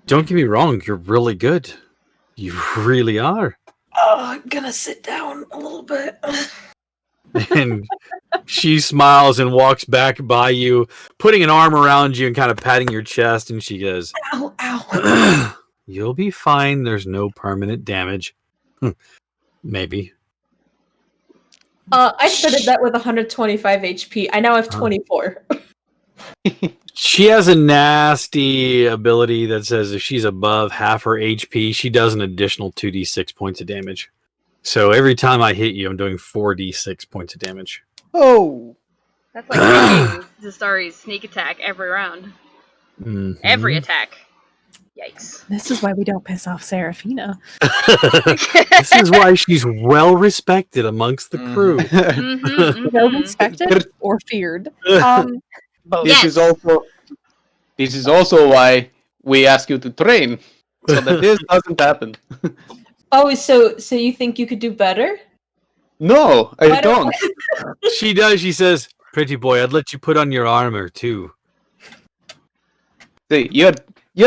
S1: "Don't get me wrong, you're really good. You really are."
S8: Oh, I'm gonna sit down a little bit.
S1: And she smiles and walks back by you, putting an arm around you and kind of patting your chest, and she goes,
S8: Ow, ow.
S1: "You'll be fine. There's no permanent damage." Maybe.
S8: I started that with 125 HP. I now have 24.
S1: She has a nasty ability that says if she's above half her HP, she does an additional 2d6 points of damage. So every time I hit you, I'm doing 4d6 points of damage.
S2: Oh,
S3: That's like taking Zastari's sneak attack every round.
S1: Mhm.
S3: Every attack. Yikes.
S6: This is why we don't piss off Serafina.
S1: This is why she's well respected amongst the crew.
S6: Well respected or feared.
S4: Both.
S2: This is also why we ask you to train, so that this doesn't happen.
S8: Oh, so you think you could do better?
S2: No, I
S8: Why
S2: don't.
S1: She does. She says, "Pretty boy, I'd let you put on your armor too."
S2: See, you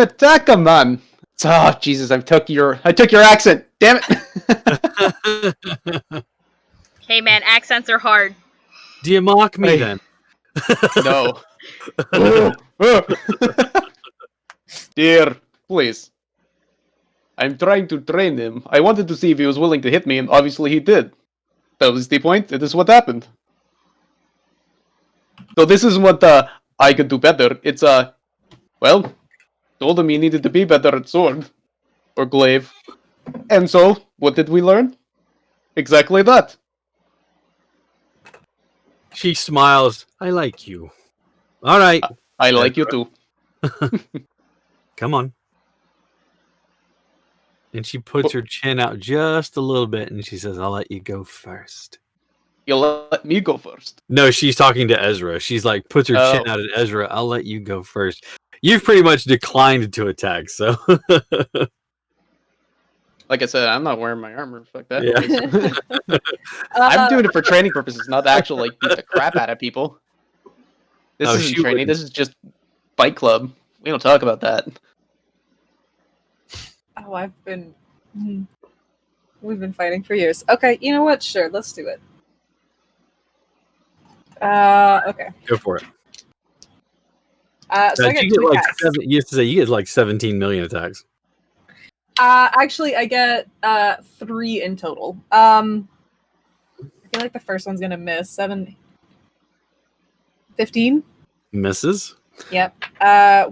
S2: attack a man. Oh Jesus! I took your accent. Damn it!
S3: Hey man, accents are hard.
S1: Do you mock me
S2: Hey.
S1: then?
S2: No. Dear, please. I'm trying to train him. I wanted to see if he was willing to hit me, and obviously he did. That was the point. It is what happened. So this is what I could do better. It's well, told him he needed to be better at sword or glaive, and so what did we learn? Exactly that.
S1: She smiles. "I like you. All right,
S2: I like you too.
S1: come on." And she puts her chin out just a little bit, and she says, "I'll let you go first."
S2: You'll let me go first.
S1: No, she's talking to Ezra. She's like, puts her chin
S2: Oh.
S1: out at Ezra. "I'll let you go first." You've pretty much declined to attack, so
S2: Like I said, I'm not wearing my armor. Fuck that.
S1: Yeah.
S2: I'm doing it for training purposes, not to actually like beat the crap out of people. This
S1: Oh,
S2: isn't
S1: she
S2: training.
S1: wouldn't.
S2: This is just Fight Club. We don't talk about that.
S6: Oh, we've been fighting for years. Okay, you know what? Sure, let's do it. Okay.
S1: go for it.
S6: So I
S1: You
S6: get
S1: get
S6: 2
S1: like
S6: attacks.
S1: you used to say you get like 17 million attacks.
S6: Actually, I get 3 in total. I feel like the first one's gonna miss. 15.
S1: Misses.
S6: Yep.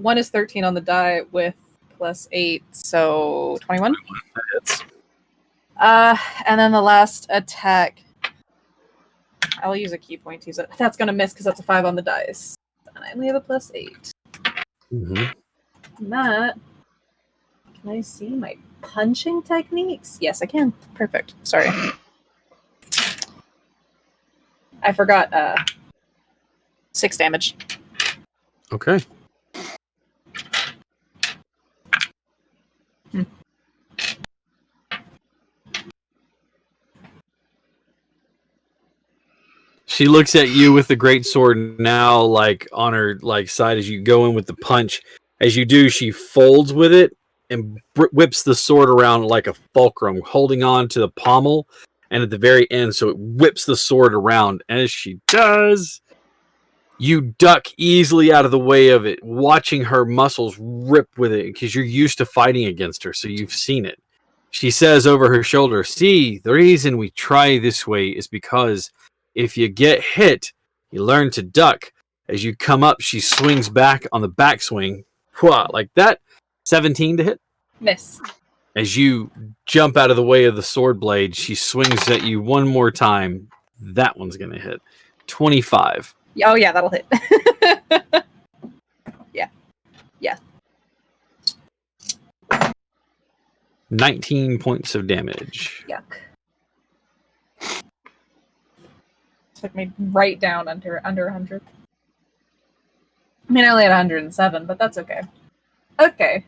S6: 1 is 13 on the die with +8, so 21.
S1: Hits.
S6: And then the last attack, I'll use a key point to use it. That's gonna miss because that's a 5 on the dice, and I only have a +8.
S1: Mhm.
S6: And that. Can I see my punching techniques? Yes, I can. Perfect. Sorry. I forgot 6 damage.
S1: Okay. She looks at you with the great sword now, like on her like side as you go in with the punch. As you do, she folds with it and whips the sword around like a fulcrum, holding on to the pommel and at the very end, so it whips the sword around. As she does, you duck easily out of the way of it, watching her muscles rip with it because you're used to fighting against her, so you've seen it. She says over her shoulder, "See, the reason we try this way is because if you get hit, You learn to duck. As you come up, she swings back on the backswing. Like that. 17 to hit.
S6: Miss.
S1: As you jump out of the way of the sword blade, she swings at you one more time. That one's going to hit. 25.
S6: Oh, yeah, that'll hit. Yeah.
S1: 19 points of damage.
S6: Yuck. Took me right down under 100. I mean, I only had 107, but that's okay. Okay.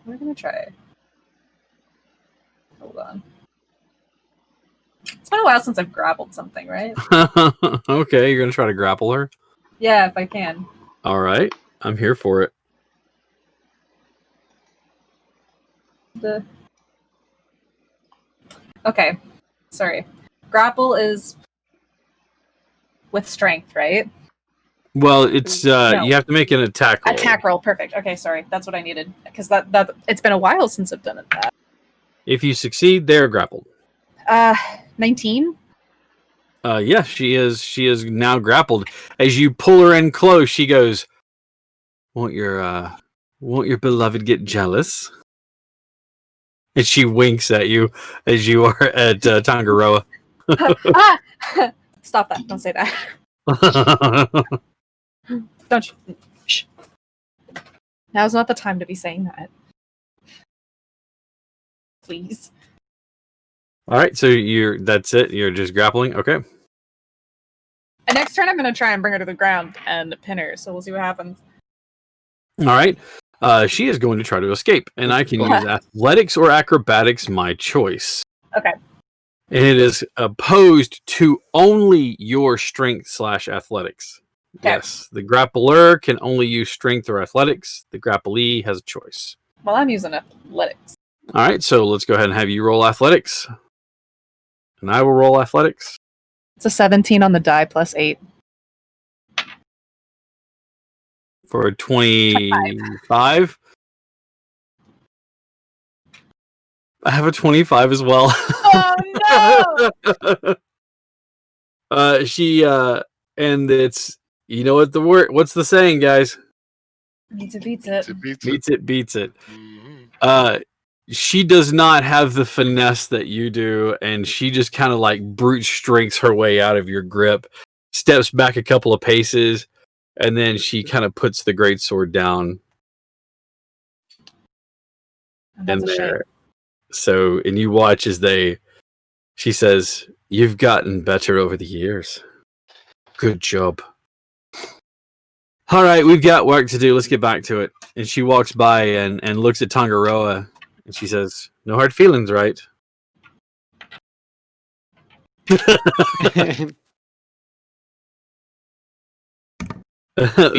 S6: We're gonna try. Hold on. It's been a while since I've grappled something, right?
S1: Okay, you're going to try to grapple her?
S6: Yeah, if I can.
S1: All right. I'm here for it.
S6: Okay. Sorry. Grapple is with strength, right?
S1: Well, it's
S6: No.
S1: you have to make an attack roll.
S6: Attack roll, perfect. Okay, sorry. That's what I needed. Because that it's been a while since I've done it that.
S1: If you succeed, they're grappled.
S6: 19?
S1: Yeah, she is now grappled. As you pull her in close, she goes, won't your beloved get jealous? And she winks at you as you are at Tangaroa.
S6: Stop that. Don't say that. Don't you. Shh. Now's not the time to be saying that. Please.
S1: All right, so that's it. You're just grappling. Okay.
S6: And next turn, I'm going to try and bring her to the ground and pin her, so we'll see what happens.
S1: All right. She is going to try to escape, and I can use athletics or acrobatics, my choice.
S6: Okay.
S1: And it is opposed to only your strength / athletics.
S6: Okay.
S1: Yes, the grappler can only use strength or athletics. The grapplee has a choice.
S6: Well, I'm using athletics.
S1: All right, so let's go ahead and have you roll athletics. And I will roll athletics.
S6: It's a 17 on the die plus 8.
S1: For 25. I have a 25 as well.
S6: Oh, no!
S1: And it's, you know what what's the saying, guys?
S6: Beats it.
S1: Beats it.
S5: Mhm.
S1: She does not have the finesse that you do, and she just kind of like brute strengths her way out of your grip, steps back a couple of paces, and then she kind of puts the greatsword down
S6: That's
S1: in
S6: a shame.
S1: there. So, and you watch as she says, "You've gotten better over the years. Good job. All right, we've got work to do. Let's get back to it." And she walks by and looks at Tangaroa, and she says, "No hard feelings, right?"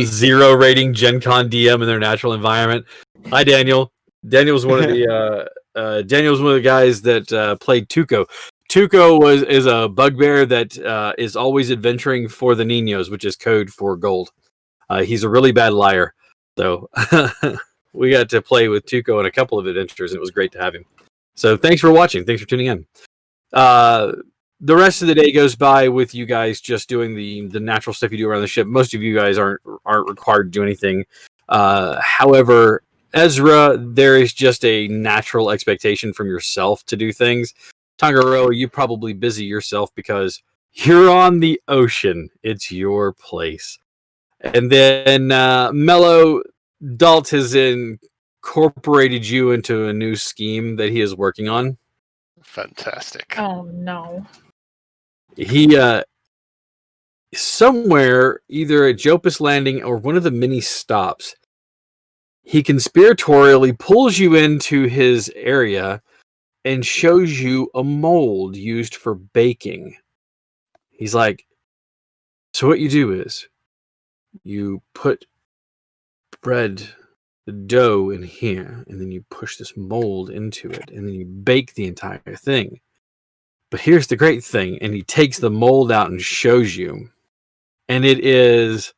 S1: Zero rating Gen Con DM in their natural environment. Hi, Daniel. Daniel's one of the guys that played Tuco. Tuco is a bugbear that is always adventuring for the Niños, which is code for gold. He's a really bad liar, so we got to play with Tuco in a couple of adventures. It was great to have him. So thanks for watching. Thanks for tuning in. The rest of the day goes by with you guys just doing the natural stuff you do around the ship. Most of you guys aren't required to do anything. However, Ezra, there is just a natural expectation from yourself to do things. Tangaroa, you probably busy yourself because you're on the ocean. It's your place. And then Mello, Dalt has incorporated you into a new scheme that he is working on.
S5: Fantastic.
S6: Oh, no.
S1: He somewhere, either at Jopus Landing or one of the many stops, he conspiratorially pulls you into his area and shows you a mold used for baking. He's like, so what you do is you put bread, the dough in here, and then you push this mold into it, and then you bake the entire thing. But here's the great thing, and he takes the mold out and shows you, and it is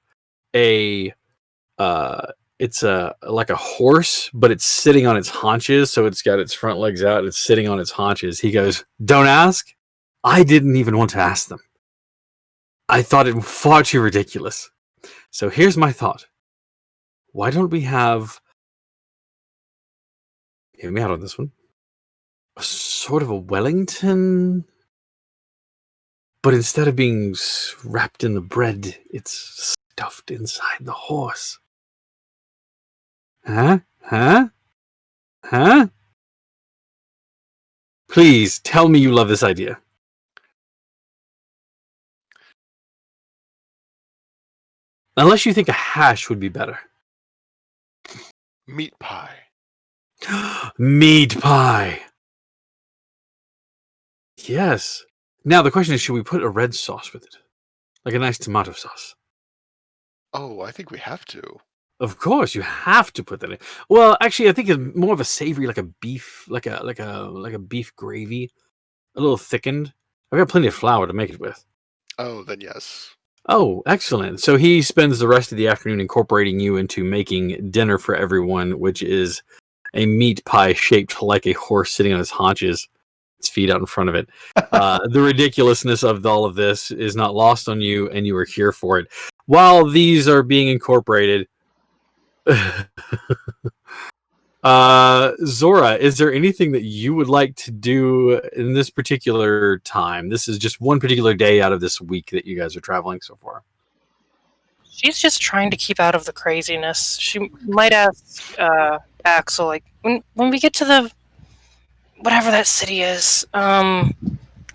S1: it's like a horse, but it's sitting on its haunches, so it's got its front legs out, and it's sitting on its haunches. He goes, "Don't ask. I didn't even want to ask them. I thought it far too ridiculous. So here's my thought. Why don't we have... Hear me out on this one. A sort of a Wellington... But instead of being wrapped in the bread, it's stuffed inside the horse. Huh? Huh? Huh? Please, tell me you love this idea. Unless you think a hash would be better.
S5: Meat pie.
S1: Meat pie! Yes. Now the question is, should we put a red sauce with it? Like a nice tomato sauce?
S5: Oh, I think we have to.
S1: Of course, you have to put that in. Well, actually, I think it's more of a savory, like a beef, like a beef gravy, a little thickened. I've got plenty of flour to make it with.
S5: Oh, then yes.
S1: Oh, excellent. So he spends the rest of the afternoon incorporating you into making dinner for everyone, which is a meat pie shaped like a horse sitting on his haunches, its feet out in front of it. The ridiculousness of all of this is not lost on you, and you are here for it. While these are being incorporated, Zora, is there anything that you would like to do in this particular time? This is just one particular day out of this week that you guys are traveling so far.
S4: She's just trying to keep out of the craziness. She might ask Axel, like, when we get to the whatever that city is, do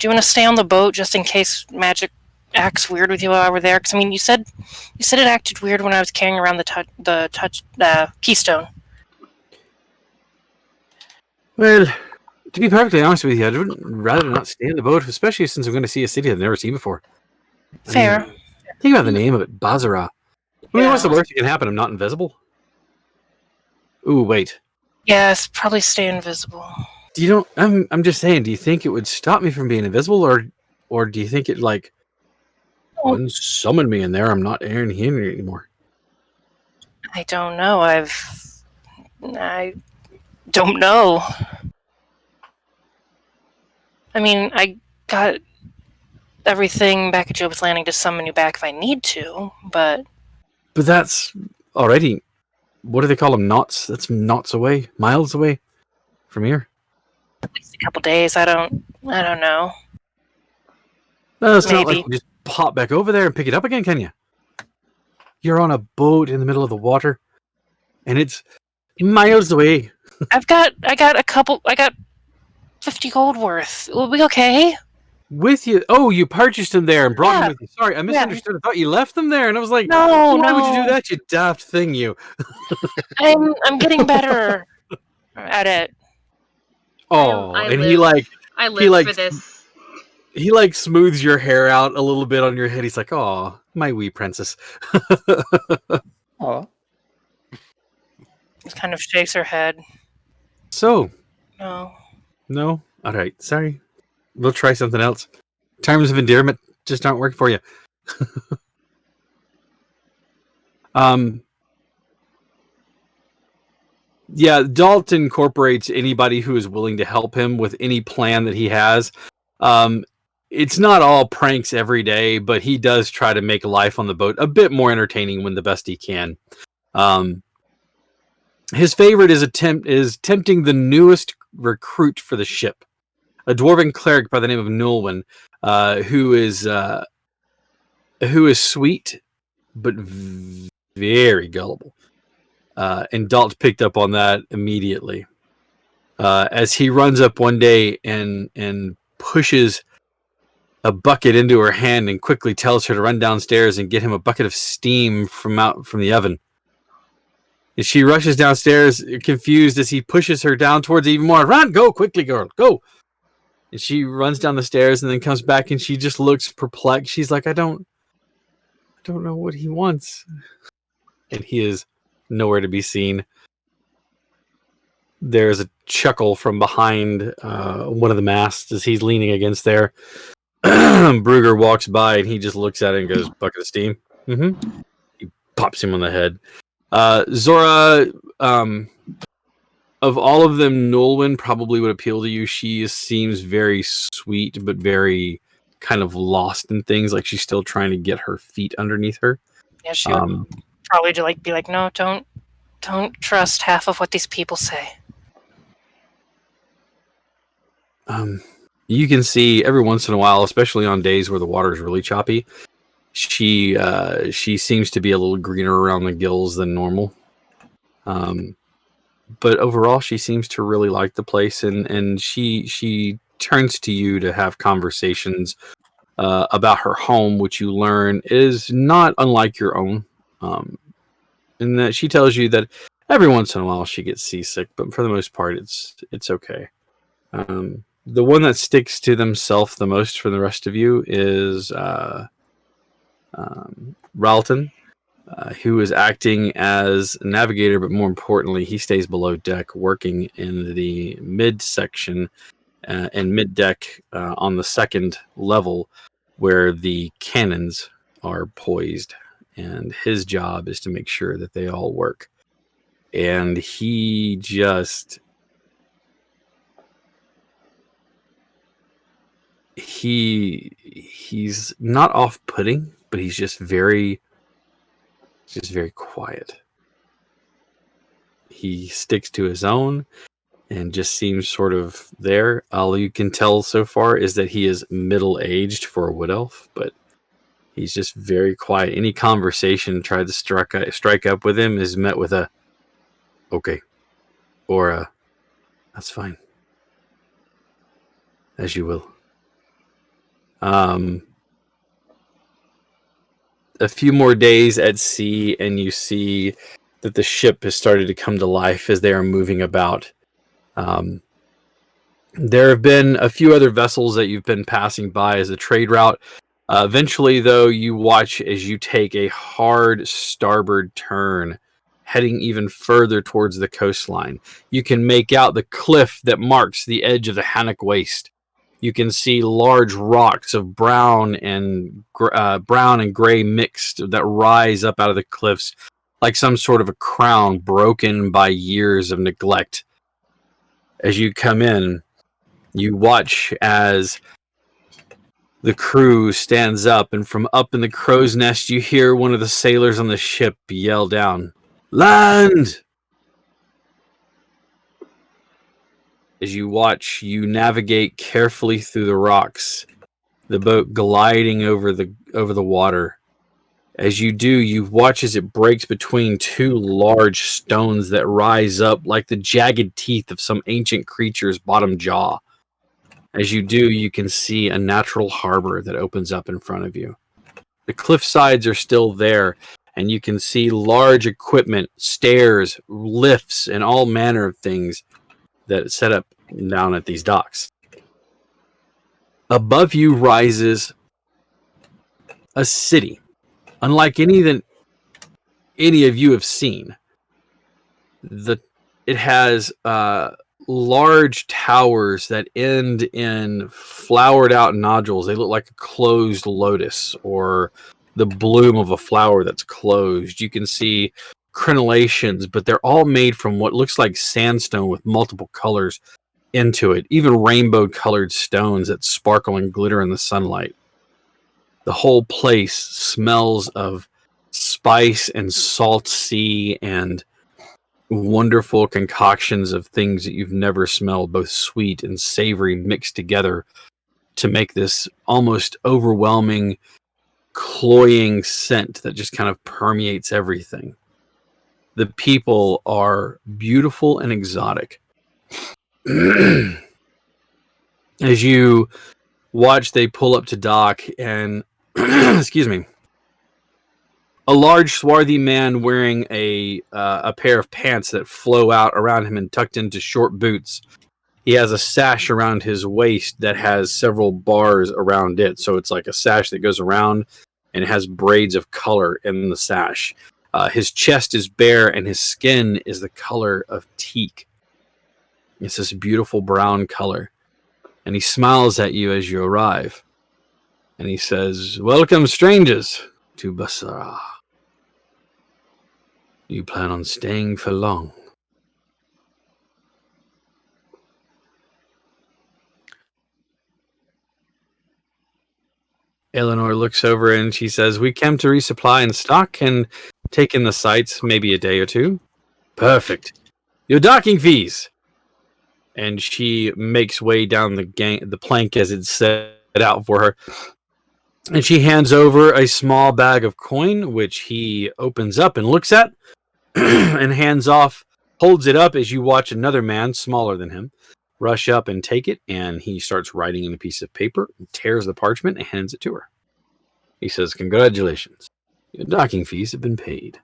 S4: you want to stay on the boat just in case magic acts weird with you while we're there? Because I mean, you said it acted weird when I was carrying around the keystone.
S1: Well, to be perfectly honest with you, I'd rather not stay on the boat, especially since I'm going to see a city I've never seen before.
S4: Fair.
S1: I mean, think about the name of it, Bazara. I mean,
S4: Yeah.
S1: what's the worst that can happen? I'm not invisible. Ooh, wait.
S4: Yes, probably stay invisible.
S1: I'm just saying, do you think it would stop me from being invisible, or do you think it like summon me in there? I'm not in here anymore.
S4: I don't know. I don't know. I mean, I got everything back at Job's Landing to summon you back if I need to, but
S1: that's already, what do they call them? Knots? That's knots away, miles away from here.
S4: at least a couple days. I don't know.
S1: No, it's not
S4: Maybe.
S1: like you just pop back over there and pick it up again, can you? You're on a boat in the middle of the water, and it's miles away.
S4: I got 50 gold worth. Will we okay?
S1: With you? Oh, you purchased them there and brought them
S4: Yeah.
S1: with you. Sorry, I misunderstood. I thought you left them there, and I was like,
S4: No,
S1: why
S4: no.
S1: would you do that, you daft thing, you?
S4: I'm getting better at it.
S1: Oh,
S3: I
S1: and
S3: live-
S1: he like
S3: I live
S1: like-
S3: for this.
S1: he like smooths your hair out a little bit on your head. He's like, "Oh, my wee princess."
S2: Aw.
S4: Just kind of shakes her head.
S1: So,
S4: No.
S1: no, all right, sorry. We'll try something else. Terms of endearment just aren't working for you. Yeah, Dalt incorporates anybody who is willing to help him with any plan that he has. It's not all pranks every day, but he does try to make life on the boat a bit more entertaining when the best he can. His favorite is tempting the newest recruit for the ship, a dwarven cleric by the name of Nulwyn, who is sweet but very gullible. And Dalt picked up on that immediately. As he runs up one day and pushes a bucket into her hand and quickly tells her to run downstairs and get him a bucket of steam from the oven. And she rushes downstairs, confused, as he pushes her down towards even more. Run, go quickly, girl, go! And she runs down the stairs and then comes back and she just looks perplexed. She's like, I don't know what he wants. And he is nowhere to be seen. There's a chuckle from behind one of the masts as he's leaning against there. Brugger walks by and he just looks at it and goes, bucket of steam. Mm-hmm. He pops him on the head. Zora, of all of them, Nolwenn probably would appeal to you. She seems very sweet but very kind of lost in things, like she's still trying to get her feet underneath her.
S4: Yeah, she would probably be like, no, don't trust half of what these people say.
S1: You can see every once in a while, especially on days where the water is really choppy, she seems to be a little greener around the gills than normal. But overall, she seems to really like the place, and she turns to you to have conversations about her home, which you learn is not unlike your own. And that she tells you that every once in a while she gets seasick, but for the most part, it's okay. The one that sticks to themselves the most for the rest of you is Ralton, who is acting as a navigator, but more importantly, he stays below deck, working in the mid section and mid deck on the second level, where the cannons are poised, and his job is to make sure that they all work. And he's not off-putting, but he's just very quiet. He sticks to his own and just seems sort of there. All you can tell so far is that he is middle-aged for a wood elf, but he's just very quiet. Any conversation tried to strike up with him is met with a okay, or a that's fine, as you will. A few more days at sea, and you see that the ship has started to come to life as they are moving about. There have been a few other vessels that you've been passing by as a trade route. Eventually, though, you watch as you take a hard starboard turn, heading even further towards the coastline. You can make out the cliff that marks the edge of the Hannock Waste. You can see large rocks of brown and gray mixed that rise up out of the cliffs like some sort of a crown broken by years of neglect. As you come in, you watch as the crew stands up, and from up in the crow's nest, you hear one of the sailors on the ship yell down, "Land!" As you watch, you navigate carefully through the rocks, the boat gliding over the water. As you do, you watch as it breaks between two large stones that rise up like the jagged teeth of some ancient creature's bottom jaw. As you do, you can see a natural harbor that opens up in front of you. The cliff sides are still there, and you can see large equipment, stairs, lifts, and all manner of things that set up down at these docks. Above you rises a city, unlike any that any of you have seen. It has large towers that end in flowered out nodules. They look like a closed lotus or the bloom of a flower that's closed. You can see crenellations, but they're all made from what looks like sandstone with multiple colors into it, even rainbow colored stones that sparkle and glitter in the sunlight. The whole place smells of spice and salt sea and wonderful concoctions of things that you've never smelled, both sweet and savory, mixed together to make this almost overwhelming, cloying scent that just kind of permeates everything. The people are beautiful and exotic. As you watch, they pull up to dock, and excuse me, a large, swarthy man wearing a pair of pants that flow out around him and tucked into short boots. He has a sash around his waist that has several bars around it, so it's like a sash that goes around and it has braids of color in the sash. His chest is bare, and his skin is the color of teak. It's this beautiful brown color. And he smiles at you as you arrive. And he says, "Welcome, strangers, to Basara. You plan on staying for long?" Eleanor looks over and she says, "We came to resupply and stock and take in the sights, maybe a day or two." "Perfect. Your docking fees." And she makes way down the plank as it's set out for her. And she hands over a small bag of coin, which he opens up and looks at and holds it up as you watch another man, smaller than him, rush up and take it. And he starts writing in a piece of paper, tears the parchment, and hands it to her. He says, "Congratulations. Your docking fees have been paid.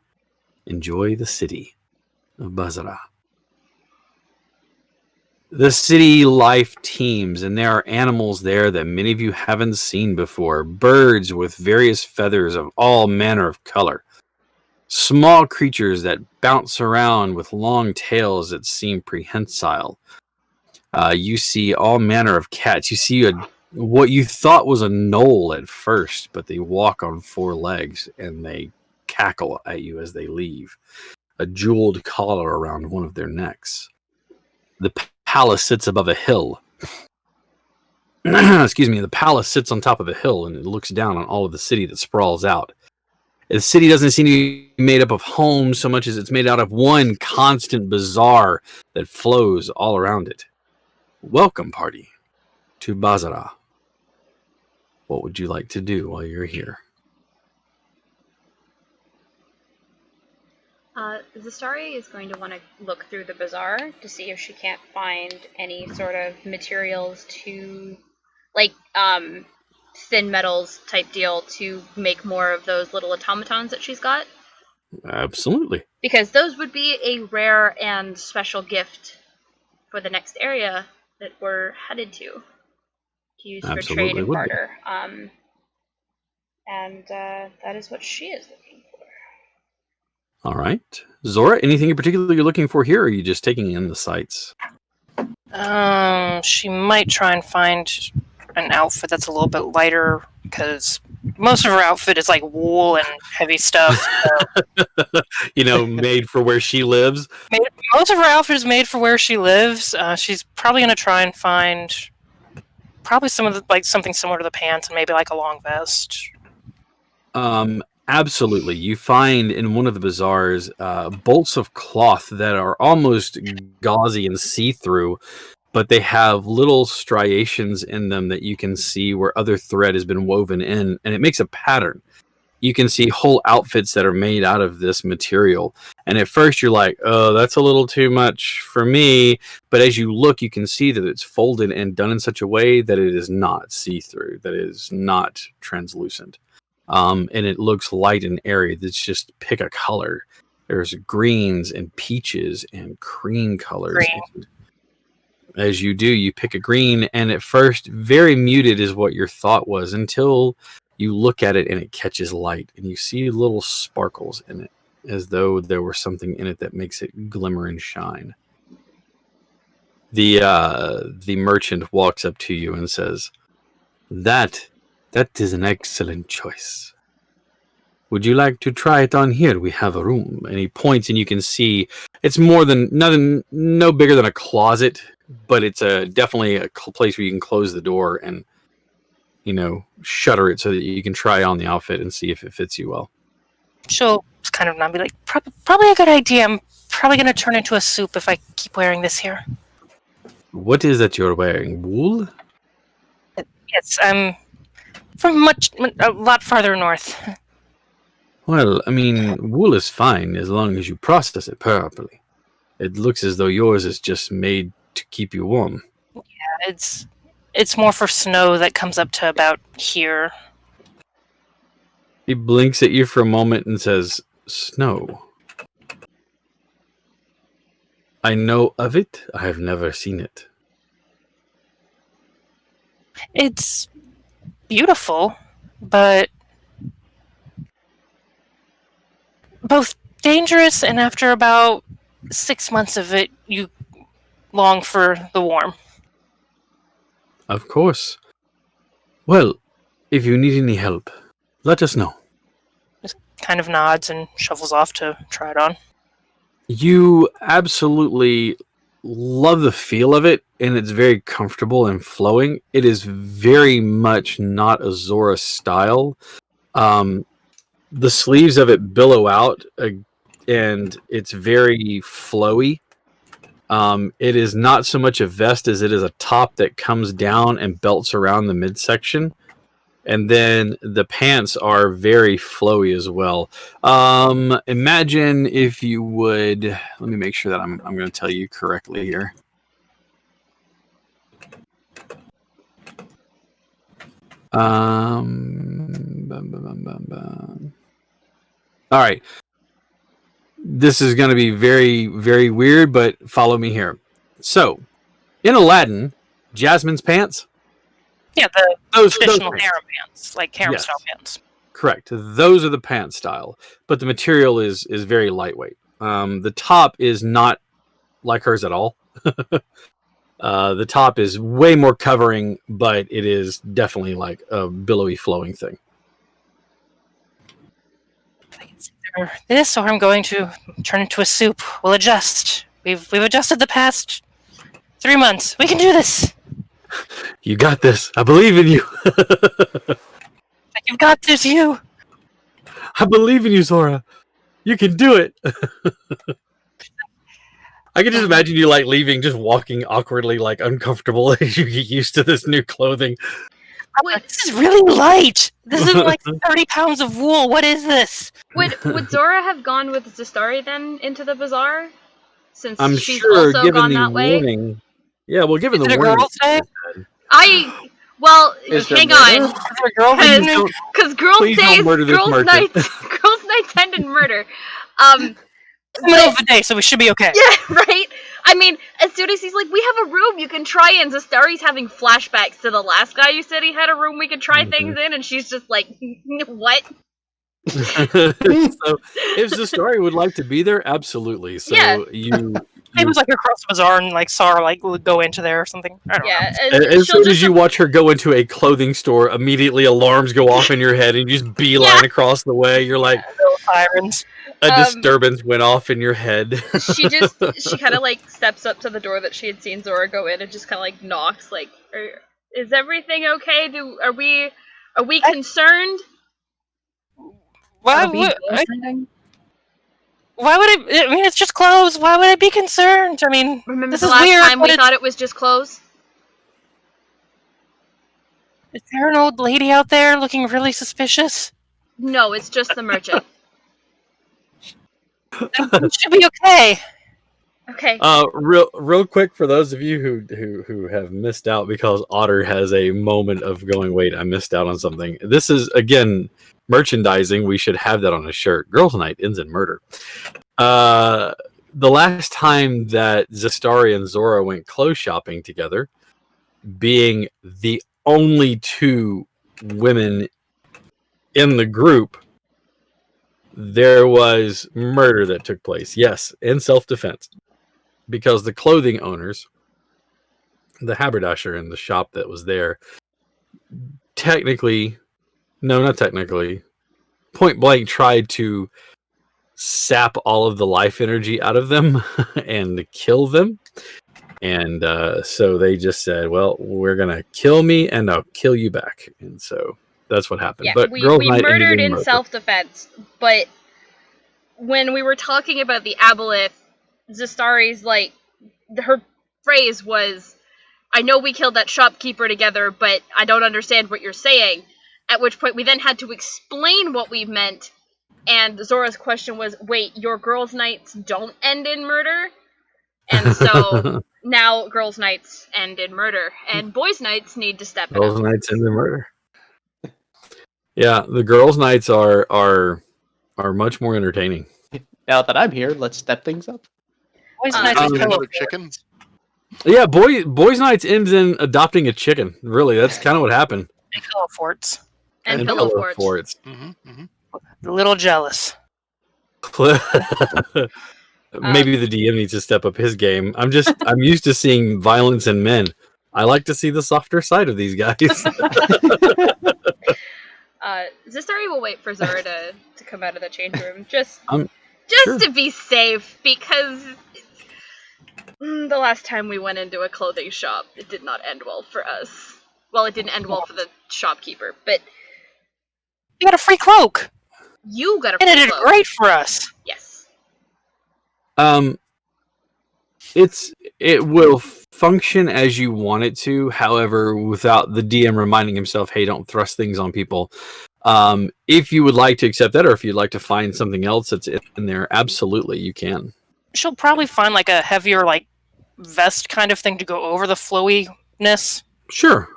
S1: Enjoy the city of Basra." The city life teems, and there are animals there that many of you haven't seen before. Birds with various feathers of all manner of color. Small creatures that bounce around with long tails that seem prehensile. You see all manner of cats. You see what you thought was a knoll at first, but they walk on four legs, and they cackle at you as they leave. A jeweled collar around one of their necks. The palace sits above a hill. Excuse me. The palace sits on top of a hill, and it looks down on all of the city that sprawls out. The city doesn't seem to be made up of homes so much as it's made out of one constant bazaar that flows all around it. Welcome, party, to Basra. What would you like to do while you're here?
S3: Zastari is going to want to look through the bazaar to see if she can't find any sort of materials to, like, thin metals type deal to make more of those little automatons that she's got.
S1: Absolutely.
S3: Because those would be a rare and special gift for the next area that we're headed to use for trade and barter. And that is what she is looking for.
S1: All right. Zora, anything in particular you're looking for here, or are you just taking in the sights?
S4: She might try and find an outfit that's a little bit lighter, because most of her outfit is like wool and heavy stuff. So.
S1: Made for where she lives.
S4: Most of her outfit is made for where she lives. She's probably going to try and find probably something similar to the pants and maybe like a long vest.
S1: Absolutely. You find in one of the bazaars bolts of cloth that are almost gauzy and see-through, but they have little striations in them that you can see where other thread has been woven in, and it makes a pattern. You can see whole outfits that are made out of this material. And at first you're like, oh, that's a little too much for me. But as you look, you can see that it's folded and done in such a way that it is not see-through, that it is not translucent. And it looks light and airy. That's just pick a color. There's greens and peaches and cream colors. And as you do, you pick a green, and at first, very muted is what your thought was until you look at it and it catches light, and you see little sparkles in it, as though there were something in it that makes it glimmer and shine. The merchant walks up to you and says, That is an excellent choice. Would you like to try it on here? We have a room. And he points, and you can see it's no bigger than a closet, but it's definitely a place where you can close the door and, shutter it so that you can try on the outfit and see if it fits you well.
S4: She'll kind of not be like, probably a good idea. I'm probably going to turn into a soup if I keep wearing this here.
S1: What is that you're wearing? Wool?
S4: Yes, I'm from a lot farther north.
S1: Well, wool is fine as long as you process it properly. It looks as though yours is just made to keep you warm.
S4: Yeah, it's more for snow that comes up to about here.
S1: He blinks at you for a moment and says, Snow. I know of it. I have never seen it.
S4: It's beautiful, but both dangerous, and after about 6 months of it, you long for the warm.
S1: Of course. Well, if you need any help, let us know.
S4: Just kind of nods and shuffles off to try it on.
S1: You absolutely love the feel of it, and it's very comfortable and flowing. It is very much not a Zora style. The sleeves of it billow out, and it's very flowy. It is not so much a vest as it is a top that comes down and belts around the midsection. And then the pants are very flowy as well. Imagine if you would. Let me make sure that I'm going to tell you correctly here. All right. This is going to be very, very weird, but follow me here. So, in Aladdin, Jasmine's pants.
S4: Yeah, the
S1: Those
S4: traditional
S1: pants.
S4: harem pants, like harem
S1: Yes.
S4: style pants.
S1: Correct. Those are the pants style, but the material is very lightweight. The top is not like hers at all. The top is way more covering, but it is definitely like a billowy flowing thing.
S4: Either this, or I'm going to turn into a soup. We'll adjust. We've adjusted the past 3 months. We can do this.
S1: You got this. I believe in you.
S4: You've got this, you.
S1: I believe in you, Zora. You can do it. I can just imagine you like leaving, just walking awkwardly, like uncomfortable as you get used to this new clothing.
S4: This is really light. This is like 30 pounds of wool. What is this?
S3: Would Zora have gone with Zastari then into the bazaar? Since
S1: I'm
S3: she's
S1: sure,
S3: also
S1: given
S3: gone
S1: the
S3: that way?
S1: warning. Yeah, well, given
S4: Is
S1: the
S4: it a
S1: warning.
S4: girl's day?
S3: Well,
S2: Is there
S3: hang
S2: murder?
S3: on.
S4: Is there a girl
S1: Please
S4: day?
S1: don't-
S3: Because girls'
S1: Please don't
S3: days,
S1: murder this
S3: girls'
S1: merchant.
S3: nights end in murder.
S4: It's the middle of the day, so we should be okay.
S3: Yeah, right? I mean, as soon as he's like, we have a room you can try in, Zastari's having flashbacks to the last guy who said he had a room we could try things in, and she's just like, what?
S1: So, if Zastari would like to be there, absolutely. So
S3: Yeah.
S4: It was like across the bazaar and like saw her like go into there or something. I don't know.
S3: Yeah,
S1: as
S3: she'll
S1: soon
S3: just
S1: as you watch her go into a clothing store, immediately alarms go off in your head, and you just beeline across the way. You're like,
S4: Little sirens.
S1: a disturbance went off in your head.
S3: she kind of like steps up to the door that she had seen Zora go in and just kind of like knocks, like, is everything okay? Are we concerned?
S4: Why
S6: That'll be
S4: would
S6: listening.
S4: why would I mean, it's just clothes. Why would I be concerned? I mean,
S3: Remember
S4: this
S3: the
S4: is
S3: last
S4: weird.
S3: time
S4: but
S3: we thought it was just clothes?
S4: is there an old lady out there looking really suspicious?
S3: No, it's just the merchant.
S4: It should be okay.
S3: Okay.
S1: Real quick for those of you who have missed out because Otter has a moment of going, wait, I missed out on something. This is again merchandising. We should have that on a shirt. Girls' Night ends in murder. The last time that Zastari and Zora went clothes shopping together, being the only two women in the group, there was murder that took place. Yes, in self-defense. Because the clothing owners, the haberdasher in the shop that was there, not technically, point blank tried to sap all of the life energy out of them and kill them. And so they just said, well, we're going to kill me and I'll kill you back. And so that's what happened.
S3: Yeah,
S1: but
S3: we
S1: Girls' Night ended
S3: murdered in
S1: murder.
S3: self-defense, but when we were talking about the aboleth, Zastari's like, her phrase was, I know we killed that shopkeeper together, but I don't understand what you're saying. At which point we then had to explain what we meant, and Zora's question was, wait, your girls' nights don't end in murder? And so now girls' nights end in murder, and boys' nights need to step it
S1: Girls'
S3: up.
S1: Nights end in murder. Yeah, the girls' nights are much more entertaining.
S2: Now that I'm here, let's step things up.
S4: Boys'
S3: Um,
S4: nights is
S5: Get
S4: pillow
S5: another chicken.
S1: Yeah, boys' nights ends in adopting a chicken. Really, that's kind of what happened.
S4: and pillow forts.
S3: And pillow forts.
S1: forts.
S4: A little jealous.
S1: Maybe the DM needs to step up his game. I'm used to seeing violence in men. I like to see the softer side of these guys.
S3: Zastari will wait for Zora to come out of the change room, just
S1: Sure.
S3: to be safe, because The last time we went into a clothing shop, it did not end well for us. Well, it didn't end well for the shopkeeper, but
S4: You got a free cloak,
S3: you got a
S4: and
S3: free
S4: it did
S3: cloak.
S4: great for us.
S3: Yes.
S1: It will function as you want it to, however, without the DM reminding himself, "Hey, don't thrust things on people." If you would like to accept that, or if you'd like to find something else that's in there, absolutely, you can.
S4: She'll probably find like a heavier like vest kind of thing to go over the flowiness.
S1: Sure.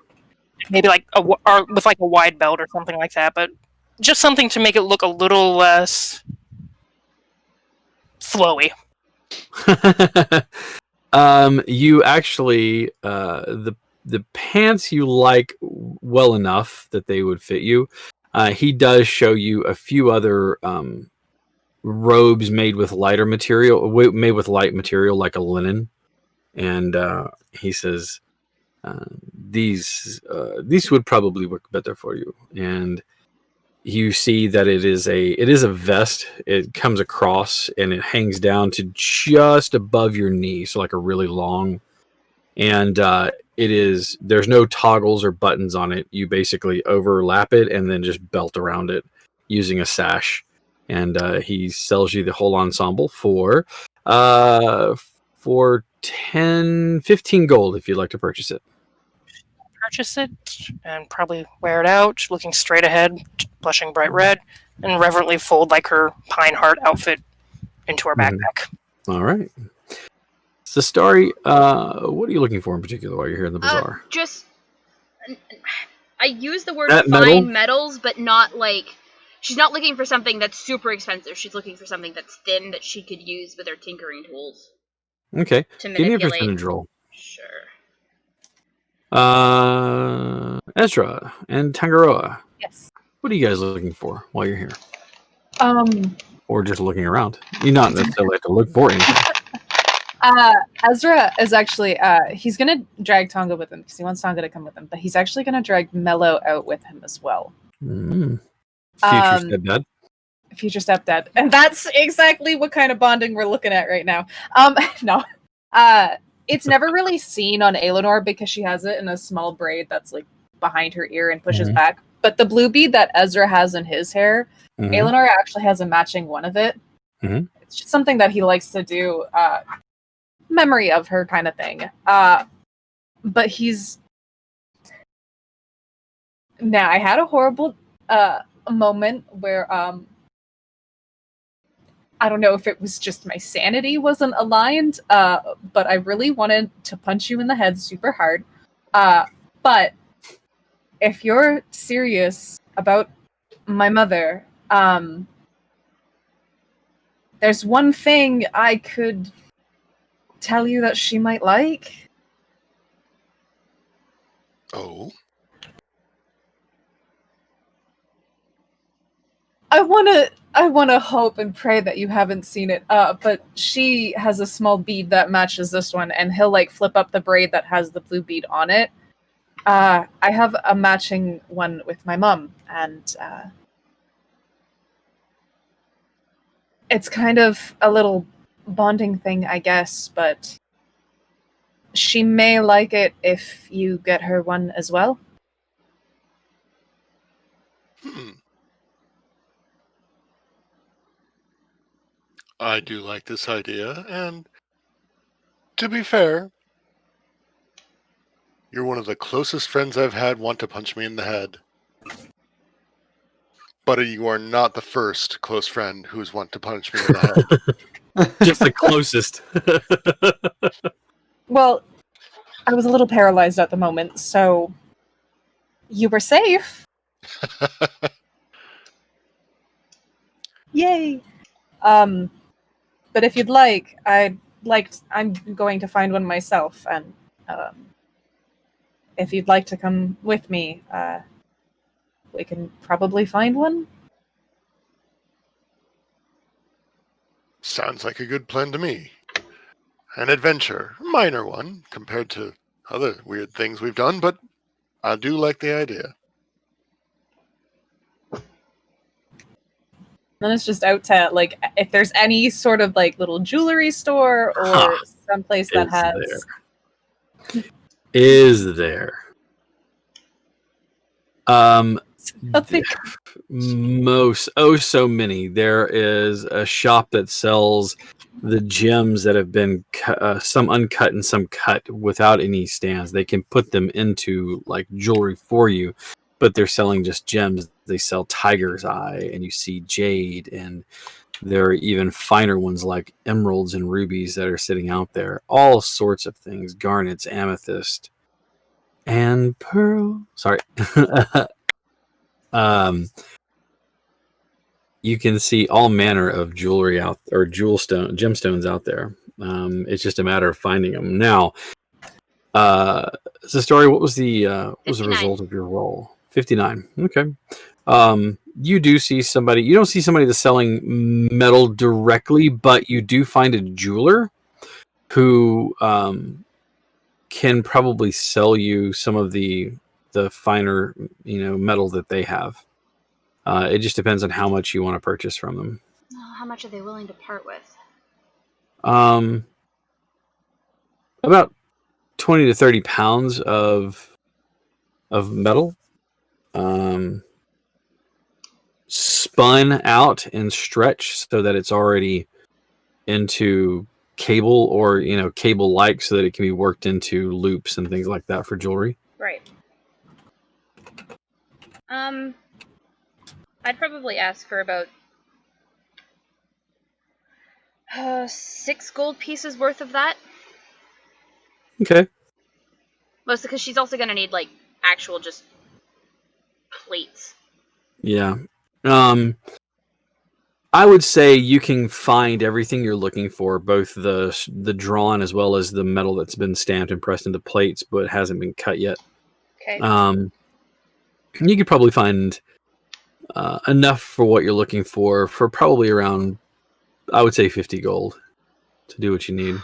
S4: Maybe like or with like a wide belt or something like that, but just something to make it look a little less flowy.
S1: You actually the pants you like well enough that they would fit you. He does show you a few other robes made with lighter material, made with light material like a linen, and he says these would probably work better for you. And you see that it is a vest. It comes across and it hangs down to just above your knee, so like a really long. And there's no toggles or buttons on it. You basically overlap it and then just belt around it using a sash. And he sells you the whole ensemble for 15 gold if you'd like to purchase it.
S4: Purchase it and probably wear it out, looking straight ahead, blushing bright red, and reverently fold like her pine heart outfit into her backpack.
S1: All right. So, Starry, what are you looking for in particular while you're here in the bazaar?
S3: I use the word
S1: That
S3: fine
S1: metal?
S3: metals, but not like... She's not looking for something that's super expensive. She's looking for something that's thin that she could use with her tinkering tools.
S1: Okay.
S3: To
S1: Give me a
S3: manipulate.
S1: percentage roll.
S3: Sure.
S1: Ezra and Tangaroa,
S6: Yes.
S1: what are you guys looking for while you're here?
S6: Um,
S1: Or just looking around? You not necessarily have to look for anything.
S6: Ezra is actually he's gonna drag Tonga with him because he wants Tonga to come with him, but he's actually gonna drag Mello out with him as well.
S1: Future stepdad.
S6: Future stepdad, and that's exactly what kind of bonding we're looking at right now. No, it's never really seen on Aelinor because she has it in a small braid that's like behind her ear and pushes back. But the blue bead that Ezra has in his hair, Aelinor actually has a matching one of it. It's just something that he likes to do, memory of her kind of thing. But he's now. I had a horrible moment where I don't know if it was just my sanity wasn't aligned, but I really wanted to punch you in the head super hard. But if you're serious about my mother, there's one thing I could tell you that she might like.
S5: Oh?
S6: I wanna hope and pray that you haven't seen it. But she has a small bead that matches this one, and he'll like flip up the braid that has the blue bead on it. I have a matching one with my mom, and it's kind of a little bonding thing, I guess, but she may like it if you get her one as well.
S5: I do like this idea, and to be fair, you're one of the closest friends I've had want to punch me in the head. But you are not the first close friend who's want to punch me in the head.
S1: Just the closest.
S6: Well, I was a little paralyzed at the moment, so you were safe. Yay! But if you'd like, I'm going to find one myself, and if you'd like to come with me, we can probably find one.
S5: Sounds like a good plan to me. An adventure, a minor one compared to other weird things we've done, but I do like the idea.
S6: Then it's just out to, like, if there's any sort of, like, little jewelry store or someplace that
S1: is
S6: has.
S1: Is there.
S6: Nothing.
S1: So many. There is a shop that sells the gems that have been some uncut and some cut without any stands. They can put them into like jewelry for you, but they're selling just gems. They sell tiger's eye, and you see jade, and there are even finer ones like emeralds and rubies that are sitting out there. All sorts of things: garnets, amethyst, and pearl. Sorry. You can see all manner of jewelry out, or gemstones out there. It's just a matter of finding them. Now, the story. What was the
S3: 59.
S1: result of your roll? 59. Okay. You do see somebody. You don't see somebody that's selling metal directly, but you do find a jeweler who can probably sell you some of the finer, metal that they have. It just depends on how much you want to purchase from them.
S3: How much are they willing to part with?
S1: About 20 to 30 pounds of metal, spun out and stretched so that it's already into cable, or cable like, so that it can be worked into loops and things like that for jewelry.
S3: Right. I'd probably ask for about 6 gold pieces worth of that.
S1: Okay.
S3: Mostly because she's also gonna need like actual just plates.
S1: Yeah. I would say you can find everything you're looking for, both the drawn as well as the metal that's been stamped and pressed into plates but hasn't been cut yet.
S3: Okay.
S1: You could probably find enough for what you're looking for probably around, I would say, 50 gold to do what you need.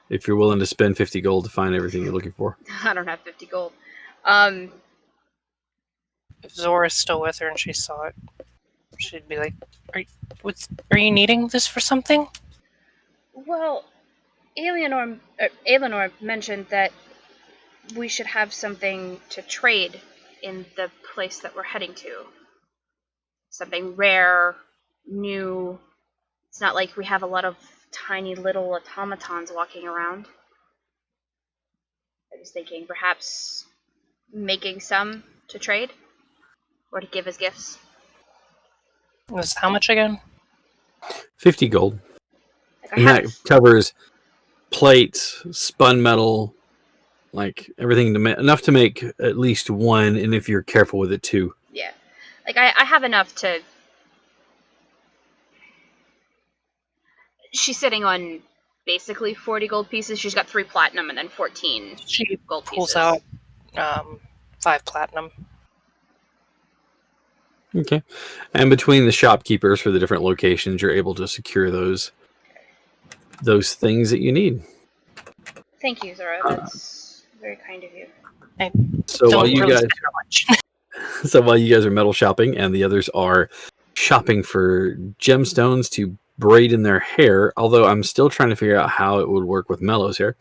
S1: If you're willing to spend 50 gold to find everything you're looking for.
S3: I don't have 50 gold.
S4: If Zora's still with her and she saw it, she'd be like, are you needing this for something?
S3: Well, Eleanor mentioned that we should have something to trade in the place that we're heading to. Something rare, new. It's not like we have a lot of tiny little automatons walking around. I was thinking perhaps making some to trade or to give as gifts.
S4: It was how much again?
S1: 50 gold.
S3: Like I
S1: And
S3: have,
S1: that covers plates, spun metal, like everything enough to make at least one, and if you're careful with it, two.
S3: yeah, like I have enough to. She's sitting on basically 40 gold pieces. She's got 3 platinum and then 14
S4: She
S3: gold
S4: pulls
S3: pieces.
S4: out 5 platinum.
S1: Okay. And between the shopkeepers for the different locations, you're able to secure those things that you need.
S3: Thank you, Zora. That's very kind of you.
S1: So while you guys,
S4: spend much.
S1: so while you guys are metal shopping and the others are shopping for gemstones to braid in their hair, although I'm still trying to figure out how it would work with Mello's hair.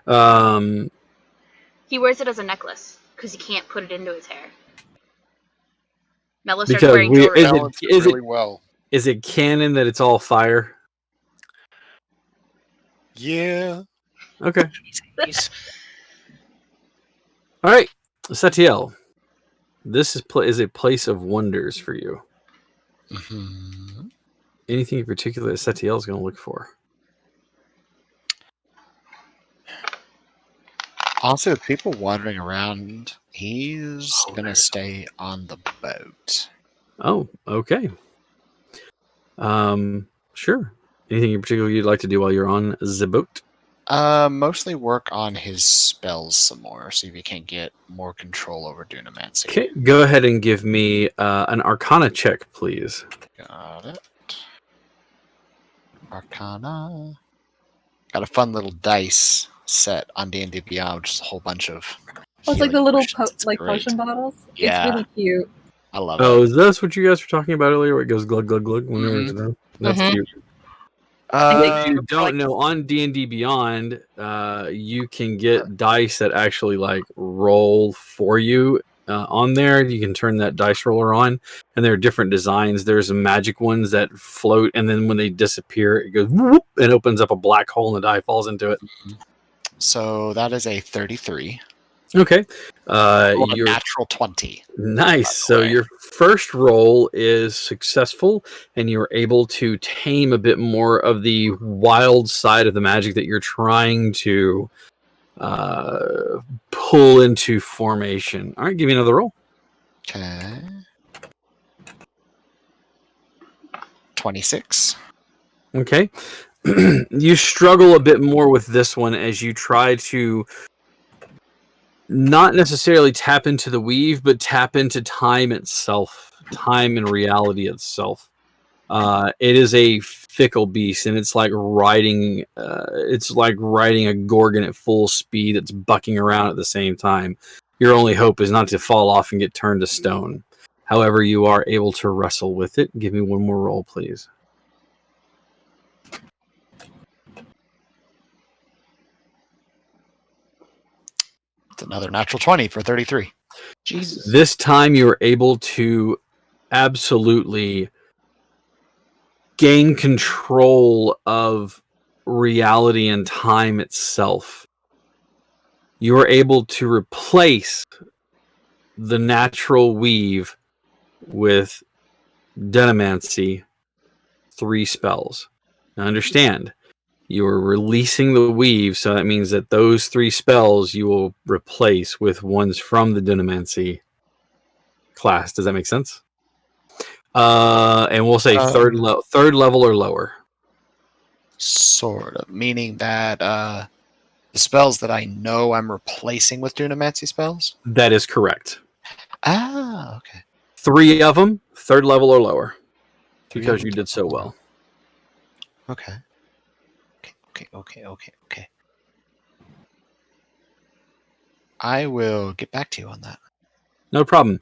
S3: He wears it as a necklace because he can't put it into his hair. Mello started
S1: Because
S3: wearing
S1: we-
S3: jewelry.
S1: Is it-
S5: Balance
S1: is it-
S5: really well.
S1: Is it canon that it's all fire?
S5: Yeah.
S1: Okay.
S4: He's-
S1: All right. Satiel, this is a place of wonders for you.
S7: Mhm.
S1: Anything in particular that Satiel is going to look for?
S7: Also, with people wandering around, he's gonna stay on the boat.
S1: Oh, okay. Sure. Anything in particular you'd like to do while you're on the boat?
S7: Mostly work on his spells some more, see if he can't get more control over Dunamancy.
S1: Okay, go ahead and give me an Arcana check, please.
S7: Got it. Arcana. Got a fun little dice set on D&D Beyond, which is a whole bunch of.
S6: Oh, it's like the
S7: healing
S6: little
S7: potions. It's great.
S6: potion bottles.
S7: Yeah.
S6: It's really cute.
S7: I love
S1: Oh,
S7: it.
S1: is this what you guys were talking about earlier? Where it goes glug glug glug whenever it's done? That's
S4: Mhm.
S1: cute. If you don't know, on D&D Beyond, you can get dice that actually like roll for you on there. You can turn that dice roller on, and there are different designs. There's magic ones that float, and then when they disappear, it goes whoop, and opens up a black hole, and the die falls into it.
S7: So that is a 33.
S1: Okay.
S7: Rolled a
S1: Your
S7: natural 20.
S1: Nice. So
S7: way.
S1: your first roll is successful, and you're able to tame a bit more of the wild side of the magic that you're trying to pull into formation. All right, give me another roll.
S7: Okay. 26.
S1: Okay. You struggle a bit more with this one as you try to not necessarily tap into the weave, but tap into time itself, time and reality itself. It is a fickle beast, and it's like riding a gorgon at full speed that's bucking around at the same time. Your only hope is not to fall off and get turned to stone. However, you are able to wrestle with it. Give me one more roll, please.
S7: It's another natural 20 for 33.
S2: Jesus.
S1: This time you are able to absolutely gain control of reality and time itself. You are able to replace the natural weave with Denomancy 3 spells. Now understand, you are releasing the weave, so that means that those 3 spells you will replace with ones from the Denomancy class. Does that make sense? And we'll say third level or lower.
S7: Sort of. Meaning that the spells that I know I'm replacing with Dunamancy spells?
S1: That is correct.
S7: Ah, okay.
S1: 3 of them, third level or lower.
S7: 3
S1: Because
S7: of them,
S1: you did so well.
S7: Okay. Okay. I will get back to you on that.
S1: No problem.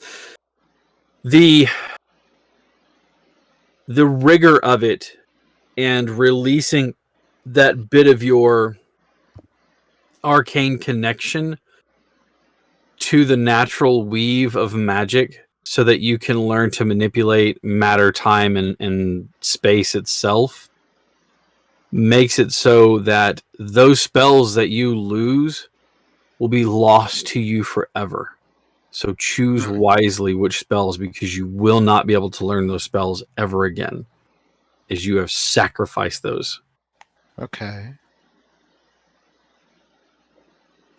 S1: The rigor of it and releasing that bit of your arcane connection to the natural weave of magic so that you can learn to manipulate matter, time, and space itself makes it so that those spells that you lose will be lost to you forever. So choose wisely which spells, because you will not be able to learn those spells ever again, as you have sacrificed those.
S7: Okay.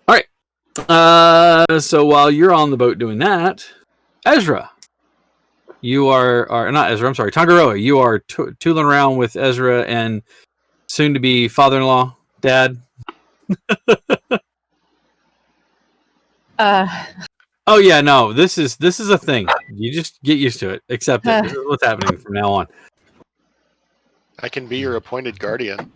S1: All right. So while you're on the boat doing that, Ezra, you are not Ezra. I'm sorry, Tangaroa. You are tooling around with Ezra and soon-to-be father-in-law, dad. Oh yeah, no. This is a thing. You just get used to it. Accept it. This is what's happening from now on.
S5: I can be your appointed guardian.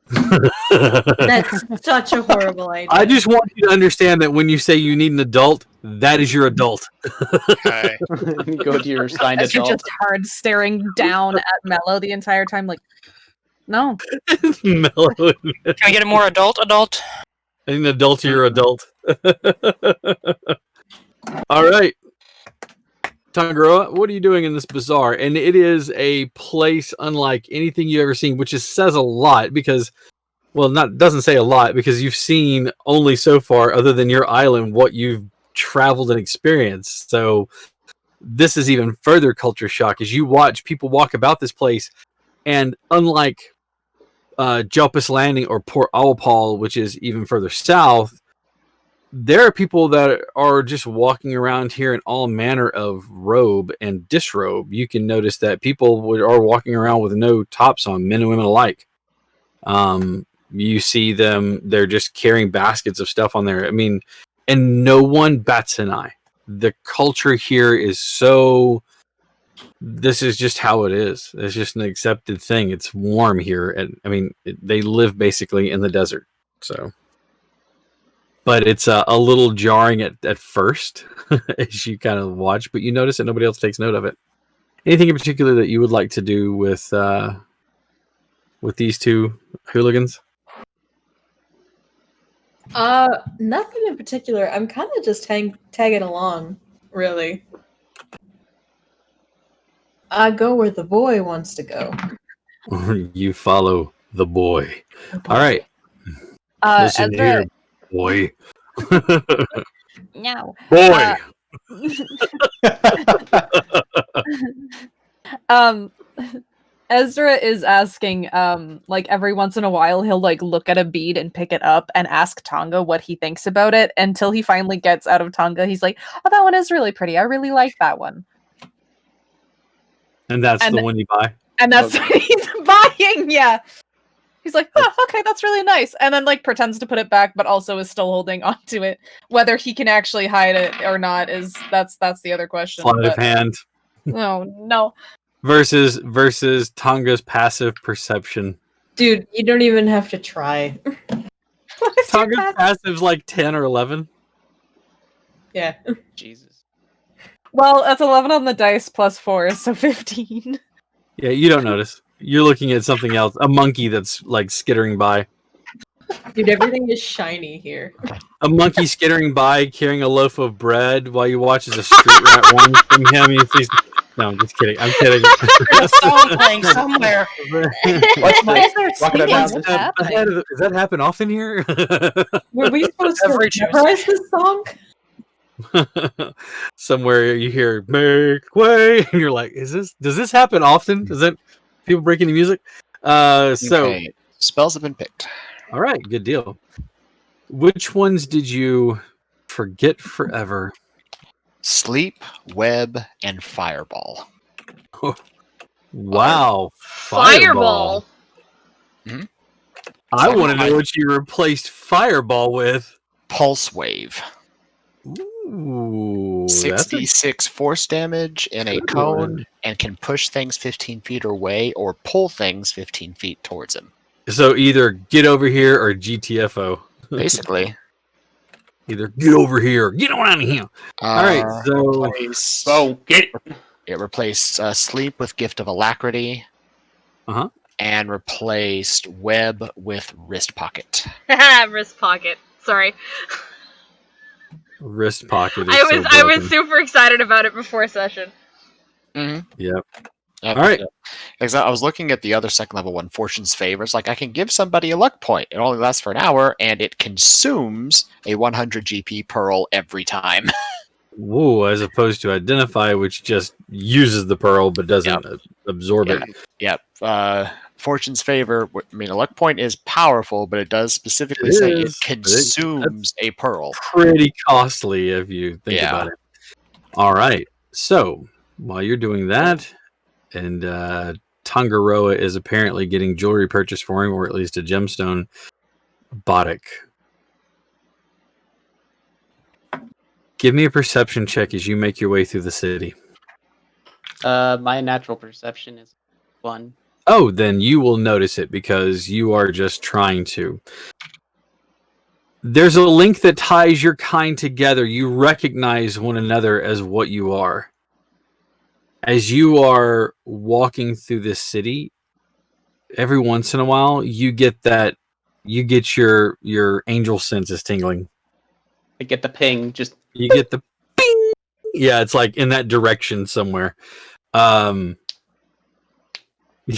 S8: That's such a horrible idea.
S1: I just want you to understand that when you say you need an adult, that is your adult.
S5: Hi.
S2: Go to your signed
S6: As you're
S2: adult.
S6: just hard staring down at Mello the entire time, like, no.
S1: Mellow.
S4: Can I get a more adult?
S1: I need an adult to your adult. All right. Tangaroa, what are you doing in this bazaar? And it is a place unlike anything you've ever seen, which says a lot because, well, doesn't say a lot because you've seen only so far, other than your island, what you've traveled and experienced. So this is even further culture shock as you watch people walk about this place, and unlike Jalpus Landing or Port Awapal, which is even further south, there are people that are just walking around here in all manner of robe and disrobe. You can notice that people are walking around with no tops on, men and women alike. You see them, they're just carrying baskets of stuff on there. I mean, and no one bats an eye. The culture here is so... This is just how it is. It's just an accepted thing. It's warm here. And I mean, they live basically in the desert. So... But it's a little jarring at first as you kind of watch, but you notice that nobody else takes note of it. Anything in particular that you would like to do with with these two hooligans?
S8: Nothing in particular. I'm kind of just tagging along, really. I go where the boy wants to go.
S1: You follow the boy. All right. Listen
S6: Ezra,
S1: here, boy.
S6: no.
S1: Boy.
S6: Ezra is asking, like every once in a while he'll like look at a bead and pick it up and ask Tonga what he thinks about it until he finally gets out of Tonga. He's like, "Oh, that one is really pretty. I really like that one."
S1: And that's
S6: And-
S1: the one you buy?
S6: And that's what he's buying. Yeah. He's like, "Oh, okay, that's really nice," and then like pretends to put it back, but also is still holding onto it. Whether he can actually hide it or not is that's the other question.
S1: Sleight of
S6: but-
S1: hand.
S6: No.
S1: Versus Tonga's passive perception.
S8: Dude, you don't even have to try.
S6: What is your
S1: Tonga's
S6: path-
S1: passive's like 10 or 11.
S8: Yeah.
S2: Jesus.
S6: Well, that's 11 on the dice plus 4, so 15.
S1: Yeah, you don't notice. You're looking at something else. A monkey that's like skittering by.
S8: Dude, everything is shiny here.
S1: A monkey skittering by carrying a loaf of bread while you watch as a street rat runs from him. You see... No, I'm just kidding. I'm kidding.
S4: There's a song playing somewhere.
S2: What's
S6: Why is there
S2: Walking
S6: singing?
S2: around.
S6: What's happening?
S1: Does that happen often here?
S8: Were we supposed
S4: Every
S8: to memorize this song?
S1: Somewhere you hear "make way" and you're like, does this happen often? Does that people breaking the music? So
S7: Okay, spells have been picked.
S1: all right, good deal. Which ones did you forget forever?
S7: Sleep, web, and fireball.
S1: Wow,
S3: Fireball.
S1: I want to know what you replaced fireball with.
S7: Pulse wave.
S1: Ooh, that's a
S7: 66 force damage in a
S1: good
S7: cone
S1: one.
S7: and can push things 15 feet away or pull things 15 feet towards him.
S1: So either get over here or GTFO.
S7: Basically.
S1: Either get over here, get on out of here. All right, so
S7: Replace,
S2: get
S7: it replaced sleep with gift of alacrity.
S1: Uh-huh.
S7: And replaced web with wrist pocket.
S3: Wrist pocket. Sorry.
S1: wrist pocket is
S3: I
S1: so
S3: was
S1: broken.
S3: super excited about it before session.
S7: Mm-hmm.
S1: Yep.
S7: Yep.
S1: All right.
S7: Because I was looking at the other second level one, Fortune's Favor. It's like I can give somebody a luck point. It only lasts for an hour, and it consumes a 100 GP pearl every time.
S1: Whoa, as opposed to identify, which just uses the pearl but doesn't absorb it.
S7: Yep. Fortune's Favor. I mean, a luck point is powerful, but it does specifically
S1: It
S7: say
S1: is,
S7: it
S1: but
S7: consumes a pearl.
S1: Pretty costly if you think
S7: Yeah.
S1: about it. All right. So while you're doing that, and Tangaroa is apparently getting jewelry purchased for him, or at least a gemstone, Boddick. Give me a perception check as you make your way through the city.
S2: My natural perception is 1.
S1: Oh, then you will notice it because you are just trying to. There's a link that ties your kind together. You recognize one another as what you are. As you are walking through this city, every once in a while you get your angel senses tingling.
S2: I get the ping. Just
S1: You get the ping. Yeah, it's like in that direction somewhere.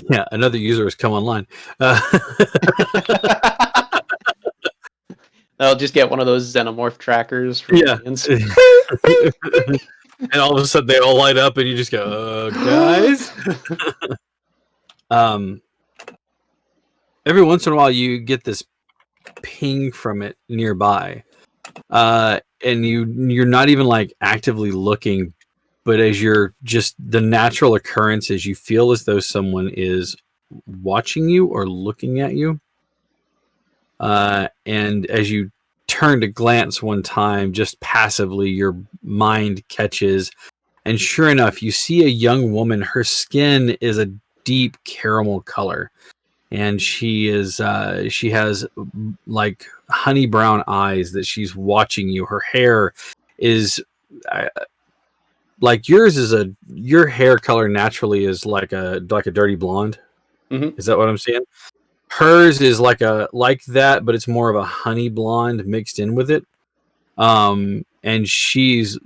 S1: Yeah, another user has come online.
S2: I'll just get one of those xenomorph trackers. For
S1: Yeah.
S2: aliens.
S1: And all of a sudden they all light up and you just go, guys. Every once in a while you get this ping from it nearby. And you're not even like actively looking, but as you're just the natural occurrence is you feel as though someone is watching you or looking at you. And as you turn to glance one time, just passively, your mind catches, and sure enough, you see a young woman. Her skin is a deep caramel color, and she has like honey brown eyes that she's watching you. Her hair is like yours is your hair color naturally is like a dirty blonde.
S2: Mhm.
S1: Is that what I'm seeing? Hers is like that, but it's more of a honey blonde mixed in with it. And she's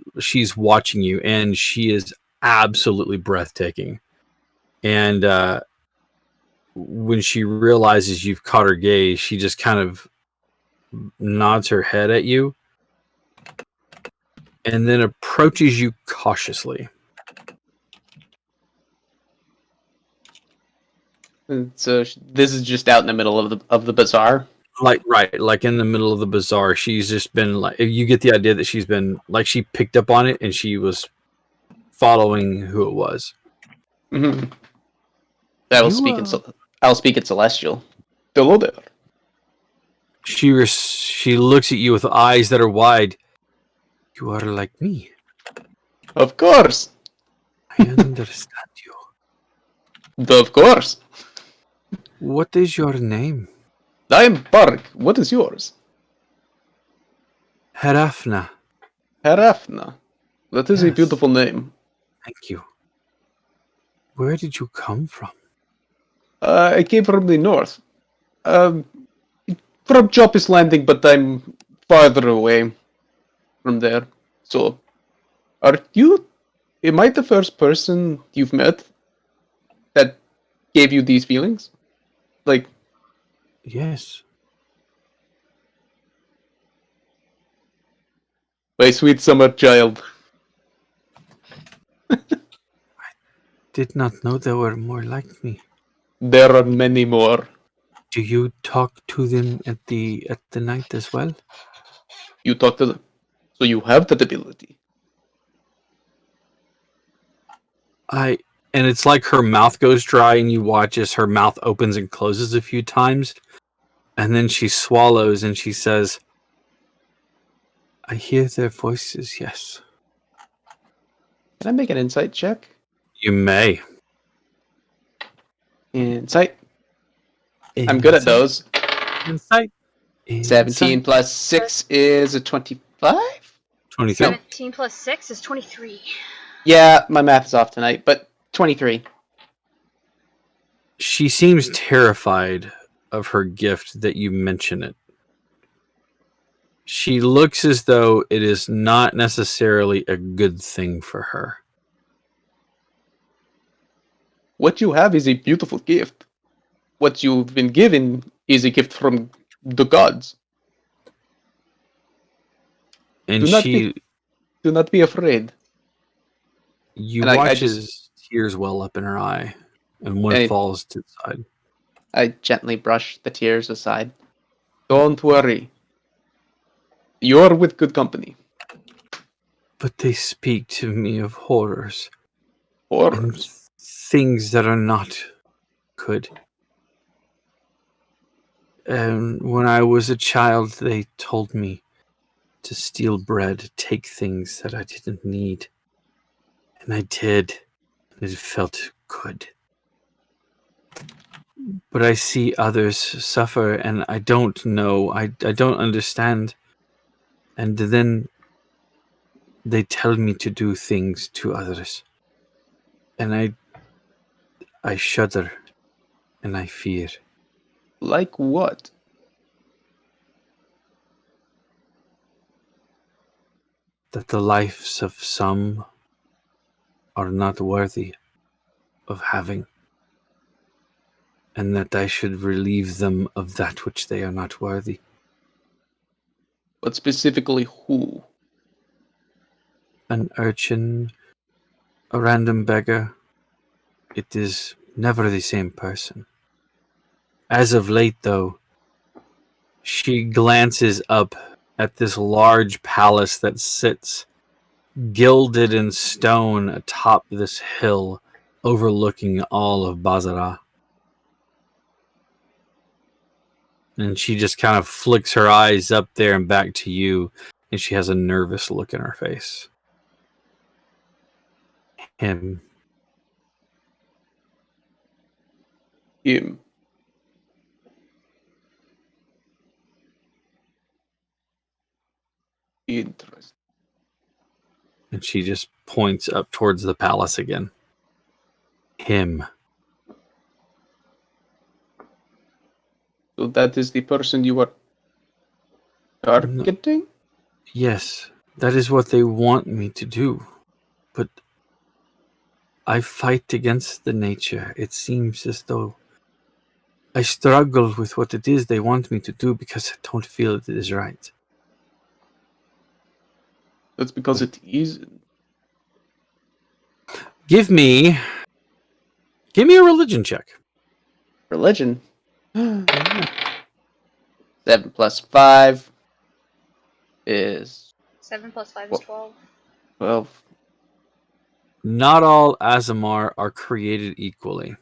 S1: watching you, and she is absolutely breathtaking. And when she realizes you've caught her gaze, she just kind of nods her head at you, and then approaches you cautiously.
S2: So this is just out in the middle of the bazaar.
S1: Like in the middle of the bazaar. She's just been like, you get the idea that she's been like, she picked up on it and she was following who it was.
S2: Mm-hmm. I'll speak in Celestial. Hello there.
S1: She looks at you with eyes that are wide. You are like me.
S2: Of course.
S1: I understand you.
S2: Of course.
S1: What is your name?
S2: I am Bark. What is yours?
S1: Herafna.
S2: Herafna. That is a
S1: Yes.
S2: beautiful name.
S1: Thank you. Where did you come from?
S2: I came from the north. From Joppis Landing, but I'm farther away from there. So, am I the first person you've met that gave you these feelings? Like,
S1: Yes.
S2: my sweet summer child.
S1: Did not know there were more like me.
S2: There are many more.
S1: Do you talk to them at the night as well?
S2: You talk to them. So you have that ability.
S1: And it's like her mouth goes dry and you watch as her mouth opens and closes a few times. And then she swallows and she says, I hear their voices, yes.
S2: Can I make an insight check?
S1: You may.
S2: Insight. I'm good at those.
S1: Insight.
S2: 17 plus 6 is a 25?
S1: 23.
S3: 17 plus 6 is 23.
S2: Yeah, my math is off tonight, but 23.
S1: She seems terrified of her gift that you mention it. She looks as though it is not necessarily a good thing for her.
S2: What you have is a beautiful gift. What you've been given is a gift from the gods.
S1: And
S2: Do not be afraid.
S1: You
S2: And
S1: watch as tears well up in her eye, and one falls to the side.
S2: I gently brush the tears aside. Don't worry. You're with good company.
S1: But they speak to me of horrors.
S2: Horrors?
S1: And things that are not good. And when I was a child, they told me to steal bread, take things that I didn't need. And I did. And it felt good. But I see others suffer, and I don't know. I don't understand. And then they tell me to do things to others. And I shudder, and I fear.
S2: Like what?
S1: That the lives of some are not worthy of having, and that I should relieve them of that which they are not worthy.
S2: But specifically who?
S1: An urchin, a random beggar. It is never the same person. As of late, though, she glances up at this large palace that sits gilded in stone atop this hill overlooking all of Bazara. And she just kind of flicks her eyes up there and back to you, and she has a nervous look in her face. Him.
S2: Him. Interesting.
S1: And she just points up towards the palace again. Him.
S2: So that is the person you are targeting?
S1: Yes, that is what they want me to do. But I fight against the nature. It seems as though I struggle with what it is they want me to do because I don't feel it is right.
S2: That's because it is.
S1: Give me a religion check.
S2: Religion. 7 plus 5 is
S3: 7 plus 5 is 12.
S2: 12.
S1: Not all Azamar are created equally.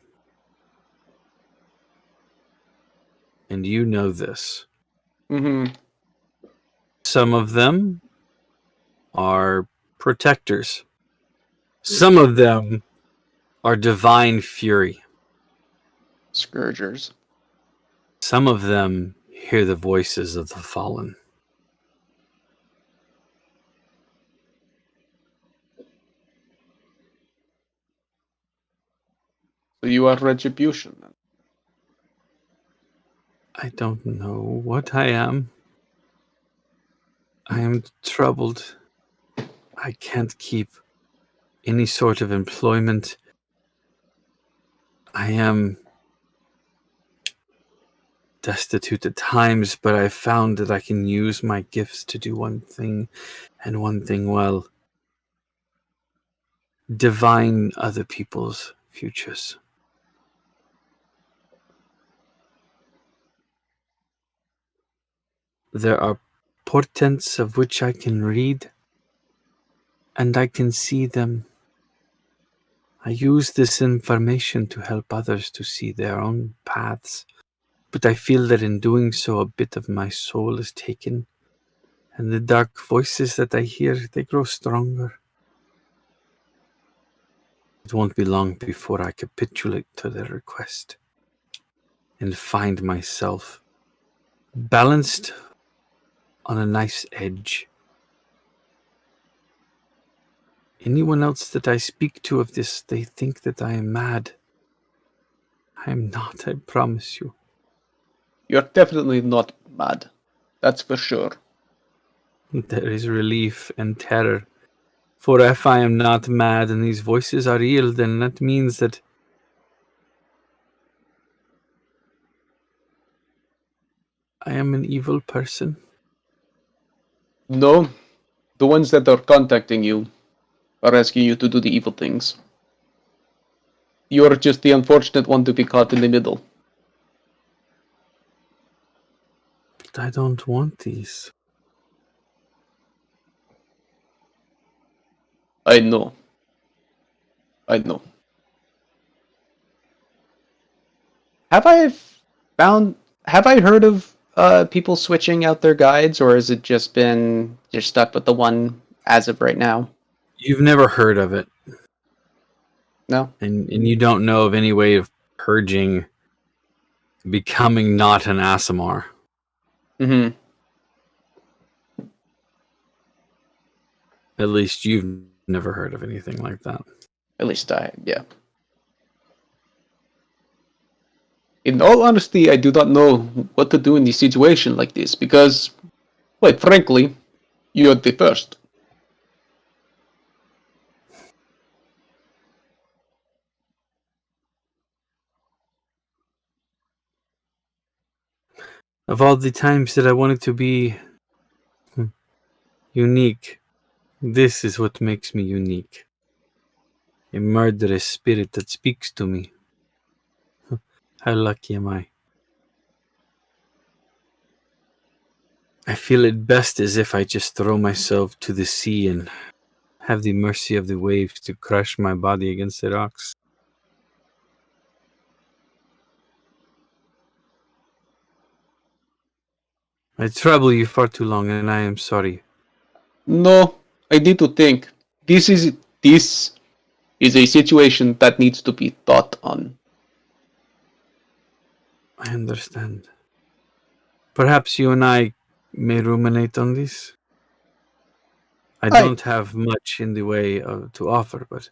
S1: And you know this.
S2: Mm-hmm.
S1: Some of them are protectors. Some of them are divine fury.
S2: Scourgers.
S1: Some of them hear the voices of the fallen.
S2: So you are retribution then.
S1: I don't know what I am. I am troubled. I can't keep any sort of employment. I am destitute at times, but I found that I can use my gifts to do one thing, and one thing well. Divine other people's futures. There are portents of which I can read, and I can see them. I use this information to help others to see their own paths, but I feel that in doing so a bit of my soul is taken, and the dark voices that I hear, they grow stronger. It won't be long before I capitulate to their request and find myself balanced on a nice edge. Anyone else that I speak to of this, they think that I am mad. I am not, I promise you.
S2: You're definitely not mad. That's for sure.
S1: There is relief and terror. For if I am not mad and these voices are real, then that means that I am an evil person.
S2: No, the ones that are contacting you are asking you to do the evil things. You're just the unfortunate one to be caught in the middle.
S1: But I don't want these.
S2: I know. I know. Have I heard of people switching out their guides, or has it just been you're stuck with the one as of right now?
S1: You've never heard of it,
S2: No?
S1: and you don't know of any way of purging, becoming not an Asimar.
S2: Mm-hmm.
S1: At least you've never heard of anything like that.
S2: At least yeah. In all honesty, I do not know what to do in a situation like this, because, quite frankly, you're the first.
S1: Of all the times that I wanted to be unique, this is what makes me unique. A murderous spirit that speaks to me. How lucky am I? I feel it best as if I just throw myself to the sea and have the mercy of the waves to crush my body against the rocks. I trouble you far too long, and I am sorry.
S2: No, I need to think. This is a situation that needs to be thought on.
S1: I understand. Perhaps you and I may ruminate on this. I don't have much in the way to offer, but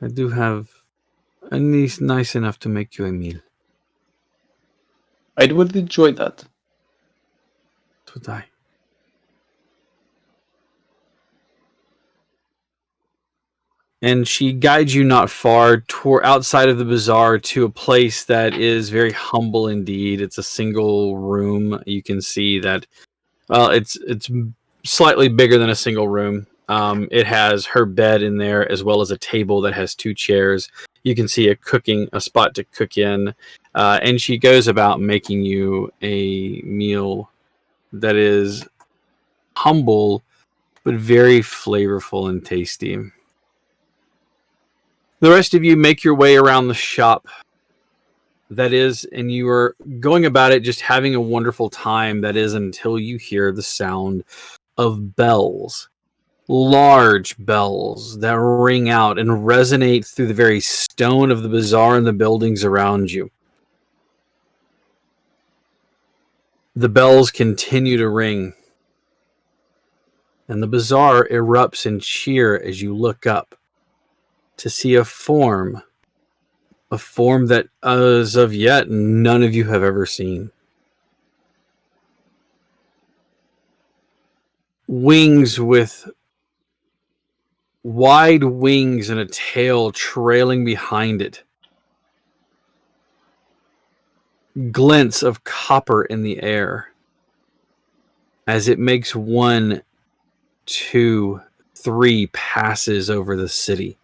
S1: I do have a niece nice enough to make you a meal.
S2: I would enjoy that.
S1: So would I. And she guides you not far outside of the bazaar to a place that is very humble indeed. It's a single room. You can see that, well, it's slightly bigger than a single room. It has her bed in there as well as a table that has 2 chairs. You can see a spot to cook in, and she goes about making you a meal that is humble but very flavorful and tasty. The rest of you make your way around the shop. That is, and you are going about it just having a wonderful time. That is until you hear the sound of bells. Large bells that ring out and resonate through the very stone of the bazaar and the buildings around you. The bells continue to ring, and the bazaar erupts in cheer as you look up to see a form that as of yet none of you have ever seen. Wings with wide wings and a tail trailing behind it. Glints of copper in the air as it makes 1, 2, 3 passes over the city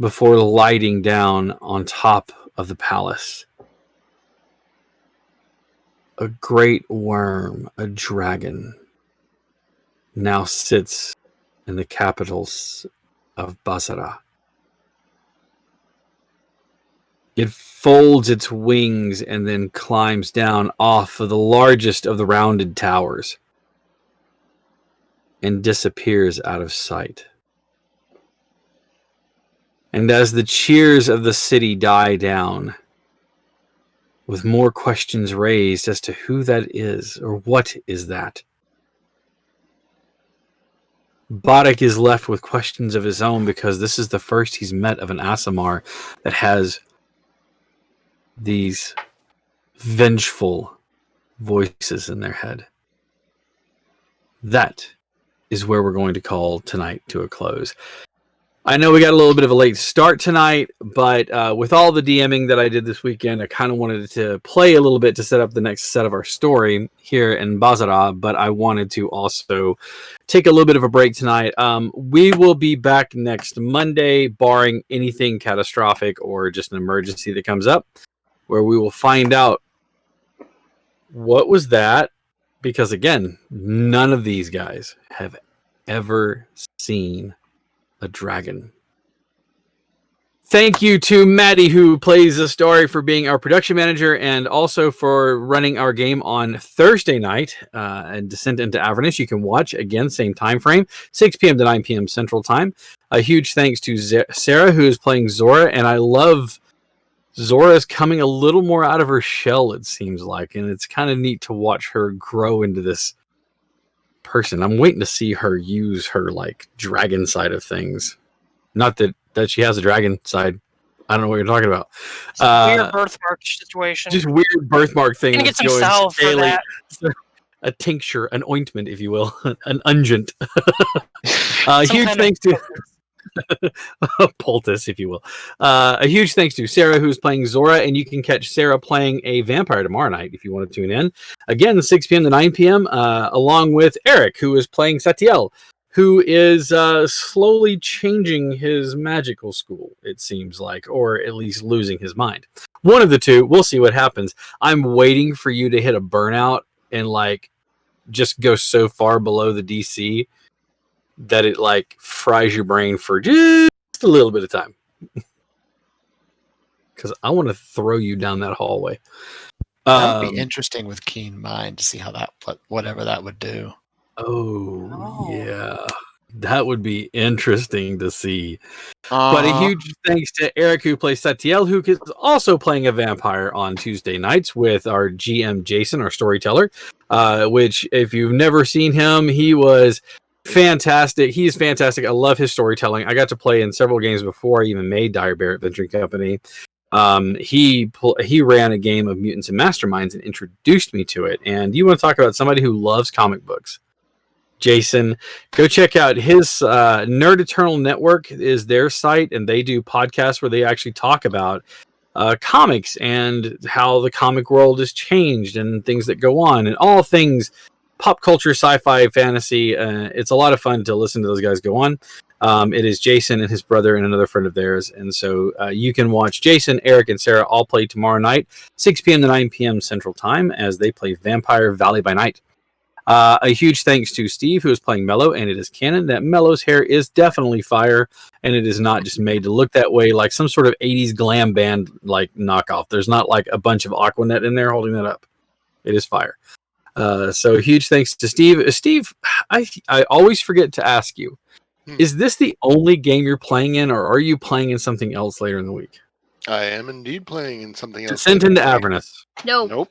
S1: before lighting down on top of the palace. A great worm, a dragon, now sits in the capitals of Basra. It folds its wings and then climbs down off of the largest of the rounded towers and disappears out of sight. And as the cheers of the city die down, with more questions raised as to who that is or what is that, Barak is left with questions of his own because this is the first he's met of an Aasimar that has these vengeful voices in their head. That is where we're going to call tonight to a close. I know we got a little bit of a late start tonight, but with all the DMing that I did this weekend, I kind of wanted to play a little bit to set up the next set of our story here in Basra, but I wanted to also take a little bit of a break tonight. We will be back next Monday, barring anything catastrophic or just an emergency that comes up, where we will find out what was that, because again, none of these guys have ever seen a dragon. Thank you to Maddie, who plays the story, for being our production manager and also for running our game on Thursday night and Descent into Avernus. You can watch again, same time frame, 6 p.m. to 9 p.m. Central Time. A huge thanks to Sarah, who is playing Zora, and I love Zora's coming a little more out of her shell, it seems like, and it's kind of neat to watch her grow into this person. I'm waiting to see her use her like dragon side of things. Not that she has a dragon side. I don't know what you're talking about.
S4: Weird birthmark situation.
S1: Just weird birthmark thing.
S4: Gonna get some salve for that.
S1: A tincture, an ointment, if you will, an unguent.
S4: Some
S1: Huge
S4: kind
S1: thanks to a poultice, if you will. A huge thanks to Sarah, who's playing Zora, and you can catch Sarah playing a vampire tomorrow night if you want to tune in. Again, 6 p.m. to 9 p.m., along with Eric, who is playing Satiel, who is slowly changing his magical school, it seems like, or at least losing his mind. One of the two. We'll see what happens. I'm waiting for you to hit a burnout and like just go so far below the DC that it like fries your brain for just a little bit of time. Because I want to throw you down that hallway.
S7: That would be interesting with Keen Mind to see how that, whatever that would do.
S1: Oh, yeah. That would be interesting to see. But a huge thanks to Eric, who plays Satiel, who is also playing a vampire on Tuesday nights with our GM Jason, our storyteller, which if you've never seen him, he was fantastic. He's fantastic. I love his storytelling. I got to play in several games before I even made Dire Bear Adventuring Company. He ran a game of Mutants and Masterminds and introduced me to it. And you want to talk about somebody who loves comic books? Jason, go check out his Nerd Eternal Network is their site, and they do podcasts where they actually talk about comics and how the comic world has changed and things that go on and all things pop culture, sci-fi, fantasy. It's a lot of fun to listen to those guys go on. It is Jason and his brother and another friend of theirs. And so you can watch Jason, Eric, and Sarah all play tomorrow night, 6 p.m. to 9 p.m. Central Time, as they play Vampire Valley by Night. A huge thanks to Steve, who is playing Mello, and it is canon that Mello's hair is definitely fire, and it is not just made to look that way like some sort of 80s glam band like knockoff. There's not like a bunch of Aquanet in there holding that up. It is fire. So huge thanks to Steve. Steve, I always forget to ask you, is this the only game you're playing in, or are you playing in something else later in the week?
S5: I am indeed playing in something else.
S1: Descent into Avernus.
S3: No.
S5: Nope.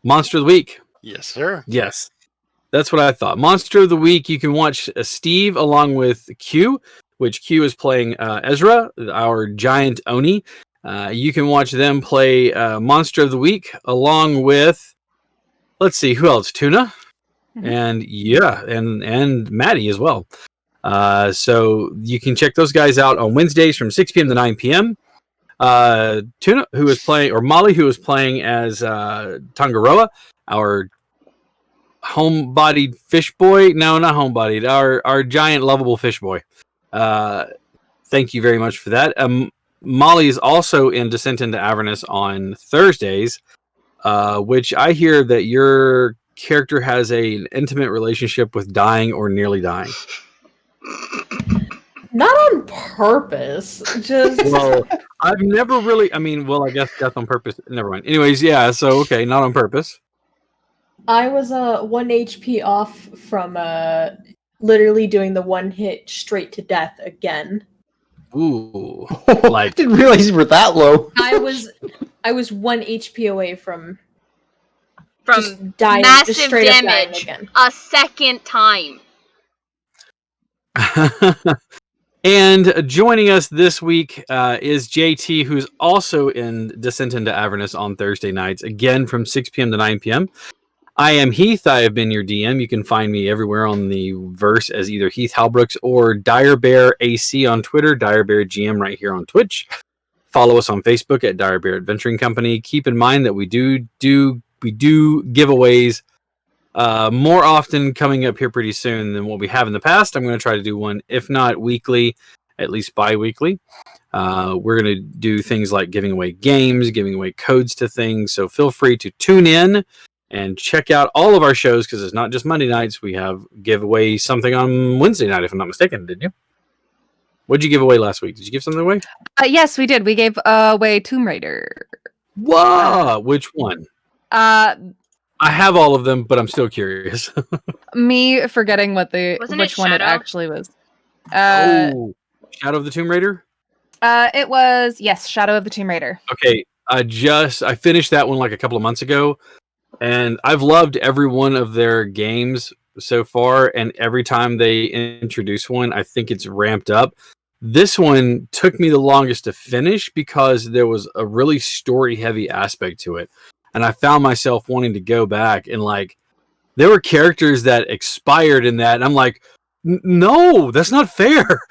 S1: Monster of the Week.
S5: Yes, sir.
S1: Yes. That's what I thought. Monster of the Week, you can watch Steve along with Q, which Q is playing Ezra, our giant Oni. You can watch them play Monster of the Week along with, let's see, who else? Tuna? And and Maddie as well. So you can check those guys out on Wednesdays from 6 p.m. to 9 p.m. Tuna, who is playing, or Molly, who is playing as Tangaroa, our home-bodied fish boy. No, not home-bodied. Our giant, lovable fish boy. Thank you very much for that. Molly is also in Descent into Avernus on Thursdays, which I hear that your character has an intimate relationship with dying or nearly dying.
S8: Not on purpose. Just
S1: Well, I've never really. I mean, well, I guess death on purpose. Never mind. Anyways, yeah. So okay, not on purpose.
S8: I was 1 HP off from literally doing the one hit straight to death again.
S1: Ooh,
S2: I didn't realize you were that low.
S8: I was 1 HP away from
S3: From
S8: dying, just
S3: massive
S8: straight up dying
S3: damage
S8: again.
S3: a second time.
S1: And joining us this week is JT, who's also in Descent into Avernus on Thursday nights, again from 6 p.m. to 9 p.m. I am Heath. I have been your DM. You can find me everywhere on the verse as either Heath Halbrooks or Direbear AC on Twitter, Direbear GM right here on Twitch. Follow us on Facebook at Direbear Adventuring Company. Keep in mind that we do giveaways more often coming up here pretty soon than what we have in the past. I'm going to try to do one, if not weekly, at least bi-weekly. We're going to do things like giving away games, giving away codes to things. So feel free to tune in and check out all of our shows, because it's not just Monday nights. We have give away something on Wednesday night, if I'm not mistaken, didn't you? What did you give away last week? Did you give something away?
S9: Yes, we did. We gave away Tomb Raider.
S1: Whoa! Which one? I have all of them, but I'm still curious.
S9: Me forgetting which one it actually was.
S1: Shadow of the Tomb Raider?
S9: It was, yes, Shadow of the Tomb Raider.
S1: Okay, I finished that one like a couple of months ago, and I've loved every one of their games so far, and every time they introduce one, I think it's ramped up. This one took me the longest to finish because there was a really story-heavy aspect to it, and I found myself wanting to go back, and like, there were characters that expired in that, and I'm like, no, that's not fair.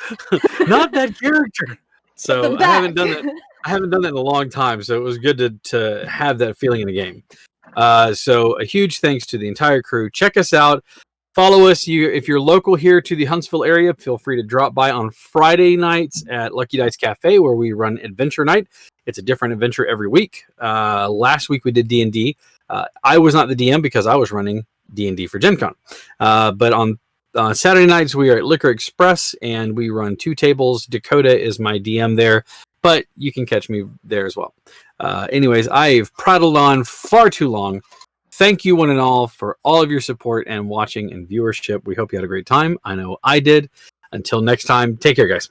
S1: Not that character. So I haven't done that. I haven't done that in a long time, so it was good to have that feeling in the game. So a huge thanks to the entire crew. Check us out. Follow us. If you're local here to the Huntsville area, feel free to drop by on Friday nights at Lucky Dice Cafe, where we run Adventure Night. It's a different adventure every week. Last week we did D&D. I was not the DM because I was running D&D for Gen Con. But on Saturday nights, we are at Liquor Express, and we run 2 tables. Dakota is my DM there, but you can catch me there as well. Anyways, I've prattled on far too long. Thank you, one and all, for all of your support and watching and viewership. We hope you had a great time. I know I did. Until next time, take care, guys.